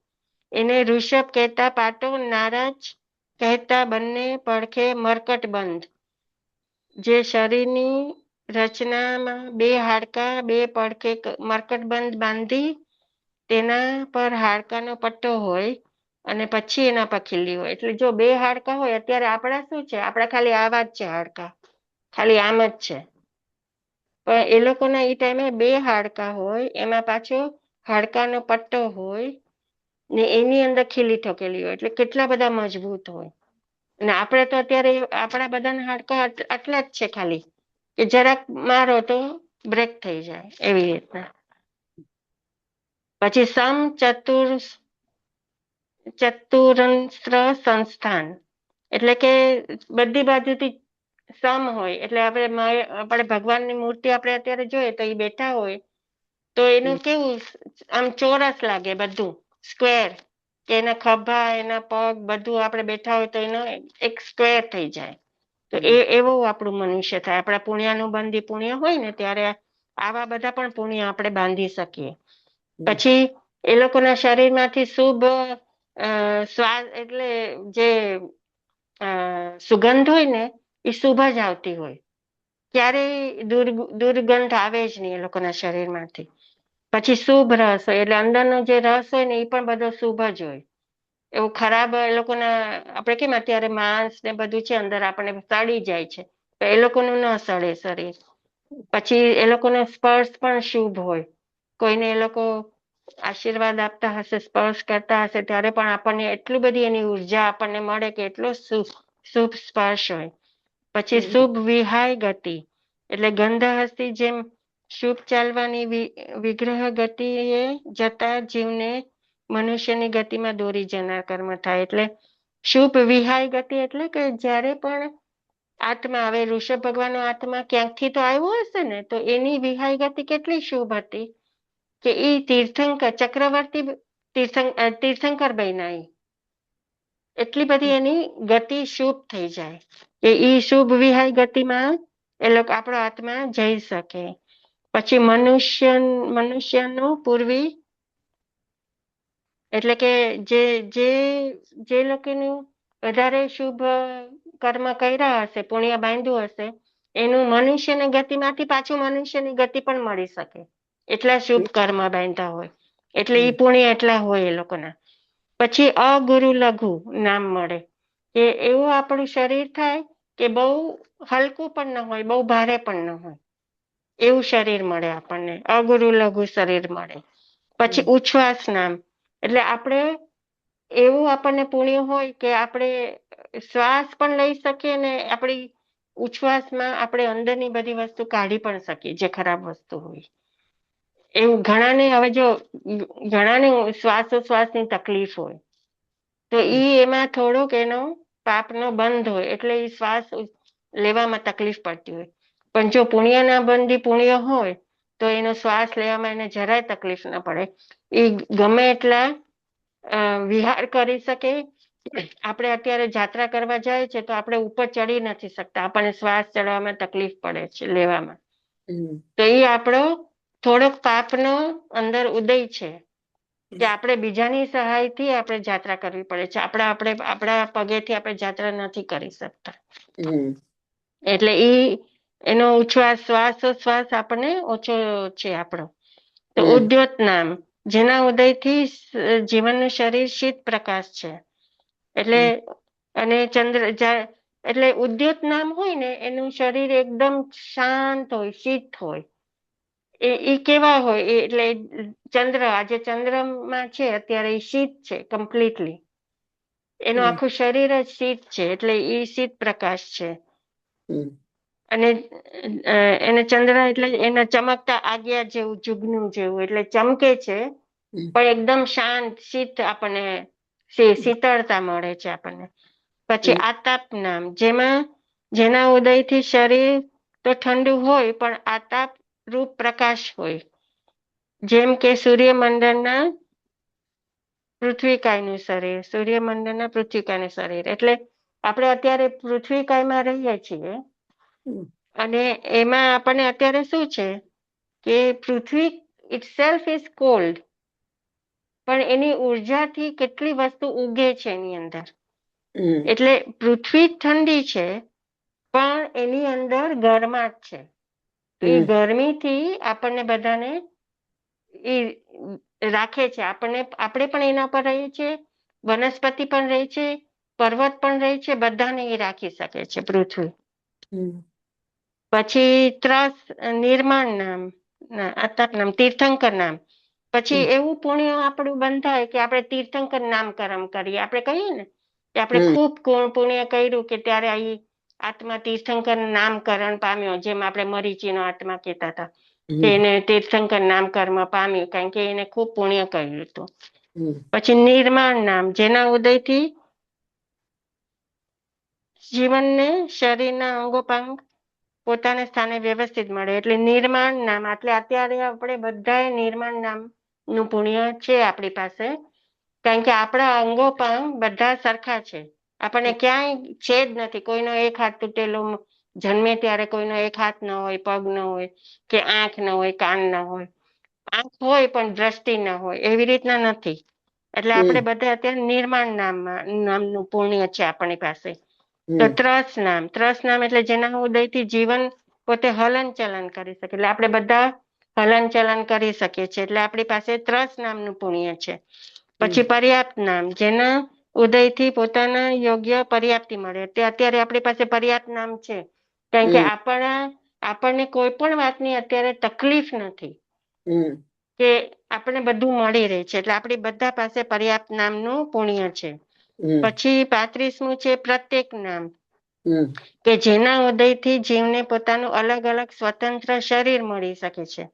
એને ઋષભ કહેતા, પાટો નારાજ કહેતા, બંને પડખે મરકટ બંધ. જે શરીરની રચનામાં 2 હાડકા 2 પડખે મરકટ બંધ બાંધી તેના પર હાડકાનો પટ્ટો હોય અને પછી એના પર ખીલ્લી હોય. એટલે જો 2 હાડકા હોય, અત્યારે આપણા શું છે, આપણા ખાલી આવા જ છે હાડકા, ખાલી આમ જ છે. પણ એ લોકોના એ ટાઈમે 2 હાડકા હોય, એમાં પાછો હાડકાનો પટ્ટો હોય ને એની અંદર ખીલી ઠોકેલી હોય, એટલે કેટલા બધા મજબૂત હોય. અને આપણે તો અત્યારે આપણા બધાના હાડકા આટલા જ છે, ખાલી કે જરાક મારો તો બ્રેક થઈ જાય, એવી રીતના. પછી ચતુરસ્ર સંસ્થાન, એટલે કે બધી બાજુથી સમ હોય. એટલે આપણે ભગવાનની મૂર્તિ આપણે અત્યારે જોઈએ તો એ બેઠા હોય તો એનું કેવું આમ ચોરસ લાગે, બધું સ્ક્વેર, કે એના ખભા, એના પગ બધું આપણે બેઠા હોય તો એનો એક સ્ક્વેર થઈ જાય. તો એવું આપણું મનુષ્ય થાય. આપણા પુણ્યાનુબંધી પુણ્ય હોય ને ત્યારે આવા બધા પણ પુણ્ય આપણે બાંધી શકીએ. પછી એ લોકોના શરીરમાંથી શુભ શ્વાસ, એટલે જે સુગંધ હોય ને એ શુભ જ આવતી હોય, ક્યારેય દુર્ગંધ આવે જ નહીં એ લોકોના શરીરમાંથી. પછી શુભ રસ હોય, એટલે અંદરનો જે રસ હોય ને એ પણ બધો શુભ જ હોય. એવું ખરાબ એ લોકોના, આપણે કેમ અત્યારે માંસ ને બધું છે અંદર આપણને સડી જાય છે, તો એ લોકોનું ન સડે શરીર. પછી એ લોકોનો સ્પર્શ પણ શુભ હોય. કોઈને એ લોકો આશીર્વાદ આપતા હશે, સ્પર્શ કરતા હશે, ત્યારે પણ આપણને એટલી બધી એની ઉર્જા આપણને મળે કે એટલો શુભ સ્પર્શ હોય. પછી શુભ વિહાય ગતિ, એટલે ગંધ હસ્તી જેમ શુભ ચાલવાની વિગ્રહ ગતિએ જતા જીવને મનુષ્યની ગતિમાં દોરી જનાર કર્મ થાય. એટલે શુભ વિહાય ગતિ એટલે કે જ્યારે પણ આત્મા, હવે ઋષભ ભગવાનનો આત્મા ક્યાંકથી તો આવ્યો હશે ને, તો એની વિહાય ગતિ કેટલી શુભ હતી કે એ ચક્રવર્તી તીર્થંકર બન્યા. એટલી બધી એની ગતિ શુભ થઈ જાય કે ઈ શુભ વિહાય ગતિમાં એ લોકો આપણો આત્મા જઈ શકે. પછી મનુષ્યનું પૂર્વી, એટલે કે જે લોકોનું વધારે શુભ કર્મ કર્યા હશે, પુણ્ય બાંધ્યું હશે, એનું મનુષ્યની ગતિમાંથી પાછું મનુષ્યની ગતિ પણ મળી શકે, એટલા શુભ કર્મ બાંધ્યા હોય. એટલે એ પુણ્ય એટલા હોય એ લોકોના. પછી અગુરુ લઘુ નામ મળે, કે એવું આપણું શરીર થાય કે બહુ હલકું પણ ન હોય, બહુ ભારે પણ ન હોય, એવું શરીર મળે આપણને, અગુરુ લઘુ શરીર મળે. પછી ઉચ્છ્વાસ નામ, એટલે આપણે એવું આપણને પુણ્ય હોય કે આપણે શ્વાસ પણ લઈ શકીએ ને આપણી ઉચ્છ્વાસમાં આપણે અંદરની બધી વસ્તુ કાઢી પણ શકીએ, જે ખરાબ વસ્તુ હોય. એવું ઘણાને, હવે જો ઘણાને શ્વાસોશ્વાસની તકલીફ હોય તો એમાં થોડોક એનો પાપનો બંધ હોય, એટલે એ શ્વાસ લેવામાં તકલીફ પડતી હોય. પણ જો પુણ્યના બંધી પુણ્ય હોય તો એનો શ્વાસ લેવામાં એને જરાય તકલીફ ના પડે. એ ગમે એટલા વિહાર કરી શકે. આપણે અત્યારે જાત્રા કરવા જાય છે તો આપણે ઉપર ચડી નથી શકતા, આપણને શ્વાસ ચડવામાં તકલીફ પડે છે લેવામાં. તો એ આપણો થોડોક પાપનો અંદર ઉદય છે કે આપણે બીજાની સહાયથી આપણે જાત્રા કરવી પડે છે. આપણા પગેથી આપણે જાત્રા નથી કરી શકતા. એટલે એનો ઉચ્છ્વાસ શ્વાસોશ્વાસ આપણને ઓછો છે આપણો. તો ઉદ્યોત નામ, જેના ઉદયથી જીવનનું શરીર શીત પ્રકાશ છે. એટલે અને ચંદ્ર એટલે ઉદ્યોત નામ હોય ને એનું શરીર એકદમ શાંત હોય, શીત હોય. એ કેવા હોય એટલે ચંદ્ર, આજે ચંદ્રમાં છે અત્યારે એ શીત છે કમ્પ્લીટલી. એનું આખું શરીર જ શીત છે, એટલે એ શીત પ્રકાશ છે. અને એને ચંદ્ર એટલે એના ચમકતા આગિયા જેવું, જુગનું જેવું, એટલે ચમકે છે પણ એકદમ શાંત શીત આપણને શીતળતા મળે છે આપણને. પછી આતાપ નામ, જેના ઉદયથી શરીર તો ઠંડુ હોય પણ આતાપ રૂપ પ્રકાશ હોય, જેમ કે સૂર્યમંડળના પૃથ્વીકાયનું શરીર, સૂર્યમંડળના પૃથ્વીકાયનું શરીર. એટલે આપણે અત્યારે પૃથ્વીકાયમાં રહીએ છીએ અને એમાં આપણને અત્યારે શું છે કે પૃથ્વી ઇટસેલ્ફ ઇઝ કોલ્ડ, પણ એની ઉર્જાથી કેટલી વસ્તુ ઉગે છે એની અંદર. એટલે પૃથ્વી ઠંડી છે પણ એની અંદર ગરમાટ છે. એ ગરમીથી આપણને બધાને એ રાખે છે. આપણે પણ એના પર રહીએ છીએ, વનસ્પતિ પણ રહે છે, પર્વત પણ રહે છે, બધાને એ રાખી શકે છે પૃથ્વી. પછી ત્રસ નિર્માણ નામ, આતાપ નામ, તીર્થંકર નામ. પછી એવું પુણ્ય આપણું બંધાય કે આપણે તીર્થંકર નામકરણ કરીએ. આપણે કહીએ ને કે આપણે ખૂબ પુણ્ય કર્યું કે ત્યારે અહીં આત્મા તીર્થંકર નામકરણ પામ્યો, જેમ આપણે મરીચીનો આત્મા કહેતા હતા કે એને તીર્થંકર નામકર્મ પામ્યું, કારણ કે એને ખૂબ પુણ્ય કર્યું હતું. પછી નિર્માણ નામ, જેના ઉદયથી જીવનને શરીરના અંગોપાંગ પોતાના સ્થાને વ્યવસ્થિત મળે, એટલે નિર્માણ નામ. એટલે અત્યારે આપણે બધાએ નિર્માણ નામ નું પુણ્ય છે આપણી પાસે, કારણ કે આપણા અંગોપાંગ બધા સરખા છે. આપણને ક્યાંય છે જ નથી કોઈનો એક હાથ તૂટેલો જન્મે ત્યારે, કોઈનો એક હાથ ન હોય, પગ ન હોય, કે આંખ ન હોય, કાન ન હોય. આંખ હોય પણ દ્રષ્ટિ ન હોય, એવી રીતના નથી. એટલે આપણે બધા અત્યારે નિર્માણ નામનું પુણ્ય છે આપણી પાસે. તો ત્રસ નામ એટલે જેના ઉદયથી જીવન પોતે હલન ચલન કરી શકે, એટલે આપણે બધા હલન ચલન કરી શકીએ છીએ, એટલે આપણી પાસે ત્રસ નામનું પુણ્ય છે. પછી પર્યાપ્ત નામ, જેના ઉદયથી પોતાના યોગ્ય પર્યાપ્તિ મળે. તે અત્યારે આપણી પાસે પર્યાપ્ત નામ છે, કારણ કે આપણને કોઈ પણ વાતની અત્યારે તકલીફ નથી, કે આપણને બધું મળી રહે છે. એટલે આપણી બધા પાસે પર્યાપ્ત નામનું પુણ્ય છે. પછી 35મું છે પ્રત્યેક નામ, કે જેના ઉદયથી જીવને પોતાનું અલગ અલગ સ્વતંત્ર શરીર મળી શકે છે.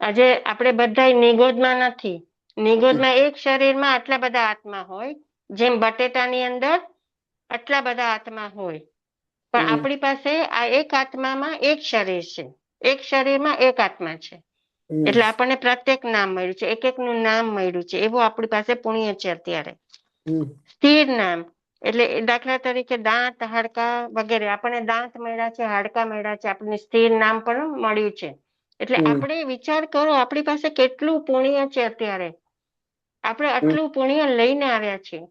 આજે આપણે બધા નિગોદમાં નથી. નિગોદમાં એક શરીરમાં આટલા બધા આત્મા હોય, જેમ બટેટાની અંદર આટલા બધા આત્મા હોય, પણ આપણી પાસે આ એક આત્મામાં એક શરીર છે, એક શરીરમાં એક આત્મા છે. એટલે આપણને પ્રત્યેક નામ મળ્યું છે, એક એકનું નામ મળ્યું છે, એવું આપણી પાસે પુણ્ય છે અત્યારે. સ્થિર નામ, એટલે દાખલા તરીકે દાંત, હાડકા વગેરે. આપણને દાંત મળ્યા છે, હાડકા મળ્યા છે, આપણને સ્થિર નામ પણ મળ્યું છે. એટલે આપણે વિચાર કરો આપણી પાસે કેટલું પુણ્ય છે અત્યારે. આપણે આટલું પુણ્ય લઈને આવ્યા છીએ,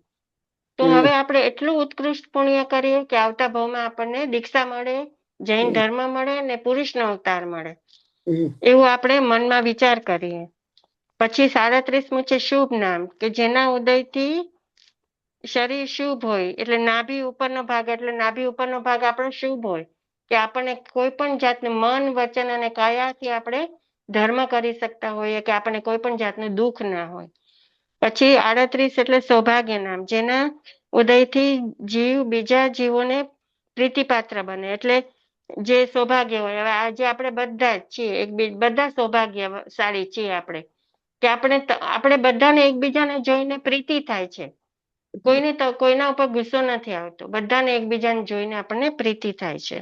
તો હવે આપણે એટલું ઉત્કૃષ્ટ પુણ્ય કરીએ કે આવતા ભાવમાં આપણને દીક્ષા મળે, જૈન ધર્મ મળે ને પુરુષનો અવતાર મળે, એવું આપણે મનમાં વિચાર કરીએ. પછી 37મું છે શુભ નામ, કે જેના ઉદયથી શરીર શુભ હોય, એટલે નાભી ઉપરનો ભાગ, એટલે નાભી ઉપરનો ભાગ આપણો શુભ હોય, કે આપણને કોઈ પણ જાતનું મન, વચન અને કાયાથી આપણે ધર્મ કરી શકતા હોઈએ, કે આપણને કોઈ પણ જાતનું દુઃખ ના હોય. પછી 38 એટલે સૌભાગ્ય નામ, જેના ઉદયથી જીવ બીજા જીવોને પ્રીતિપાત્ર બને, એટલે જે સૌભાગ્ય હોય. હવે આજે આપણે બધા જ છીએ, બધા સૌભાગ્યશાળી છીએ આપણે, કે આપણે બધાને એકબીજાને જોઈને પ્રીતિ થાય છે. કોઈના ઉપર ગુસ્સો નથી આવતો, બધાને એકબીજાને જોઈને આપણને પ્રીતિ થાય છે.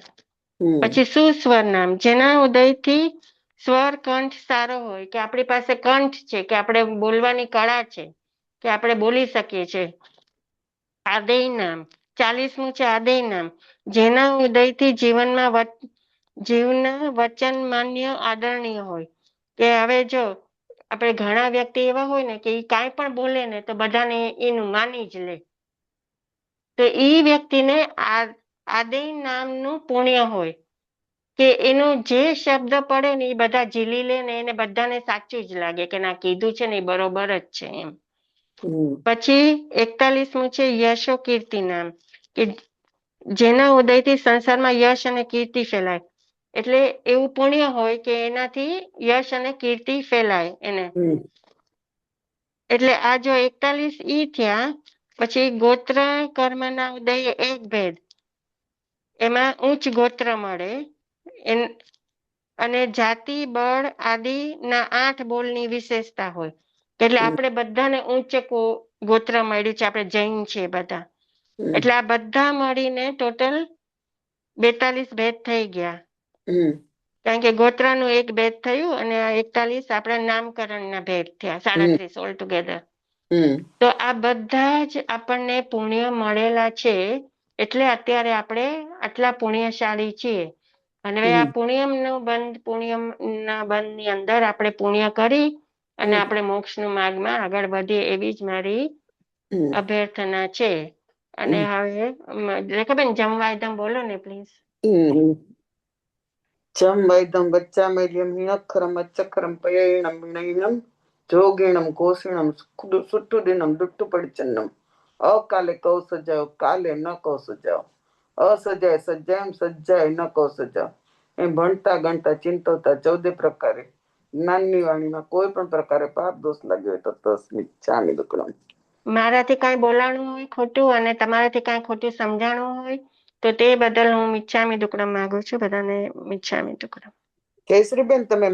પછી સુસ્વર નામ, જેના ઉદયથી સ્વર કંઠ સારો હોય, કે આપણી પાસે કંઠ છે, કે આપણે બોલવાની કળા છે, કે આપણે બોલી શકીએ છીએ. આદેય નામ, 40મું છે આદેય નામ, જેના ઉદયથી જીવના વચન માન્ય આદરણીય હોય, કે હવે જો આપણે ઘણા વ્યક્તિ એવા હોય ને કે એ કાંઈ પણ બોલે ને તો બધાને એનું માની જ લે, તો એ વ્યક્તિને આદેય નામનું પુણ્ય હોય કે એનો જે શબ્દ પડે ને એ બધા ઝીલી લે ને એને બધાને સાચું જ લાગે કે ના કીધું છે ને એ બરોબર જ છે એમ. પછી 41મું છે યશો કીર્તિ નામ, કે જેના ઉદયથી સંસારમાં યશ અને કીર્તિ ફેલાય. એટલે એવું પુણ્ય હોય કે એનાથી યશ અને કીર્તિ ફેલાય એને. એટલે આ જો 41 ઈ થયા. પછી ગોત્ર કર્મના ઉદય એક ભેદ, એમાં ઉચ્ચ ગોત્ર મળે અને જાતિ બળ આદિ ના 8 બોલની વિશેષતા હોય. એટલે આપણે બધાને ઉચ્ચ ગોત્ર મળ્યું છે, આપણે જૈન છે બધા, એટલે આ બધા મળીને ટોટલ 42 ભેદ થઈ ગયા. કારણ કે ગોત્રનું એક ભેદ થયું અને 41 આપણા નામકરણના ભેદ થયા, 37 ઓલ ટુગેધર. તો આ બધા જ આપણને પુણ્ય મળેલા છે, એટલે અત્યારે આપણે આટલા પુણ્યશાળી છીએ. અને આ પુણ્યના બંધની અંદર આપણે પુણ્ય કરી અને આપણે મોક્ષના માર્ગમાં આગળ વધીએ એવી જ મારી અભ્યર્થના છે. અને હવે રેખાબેન જમવા એકદમ બોલો ને પ્લીઝ. જમ વૈદમ વચ્ચામેલ્યમ હિણક્ષરમ અચ્ચખરમ પયૈણમ વિનયનમ જોગીણમ કોષિણમ સુઠ્ઠુદિનમ દુટ્ટુપડિચન્નમ અકાલે કૌ સજાવ કાલે ન કૌ સજાવ અસજાય સજ્જાયમ સજ્જાય ન કૌ સજાવ. એમ ભણતા ગણતા ચિંતવતા 14 પ્રકારે જ્ઞાનની વાણીમાં કોઈ પણ પ્રકારે પાપ દોષ લાગ્યો હોય તો તસ્મિચ્છામિ દુક્કડમ. મારાથી કાંઈ બોલાણું હોય ખોટું અને તમારાથી કાંઈ ખોટું સમજાણું હોય તો તે બદલ હું મિચ્છામી દુક્કડમ માંગુ છું. બધાને મિચ્છામી દુક્કડમ. કેસરીબેન તમે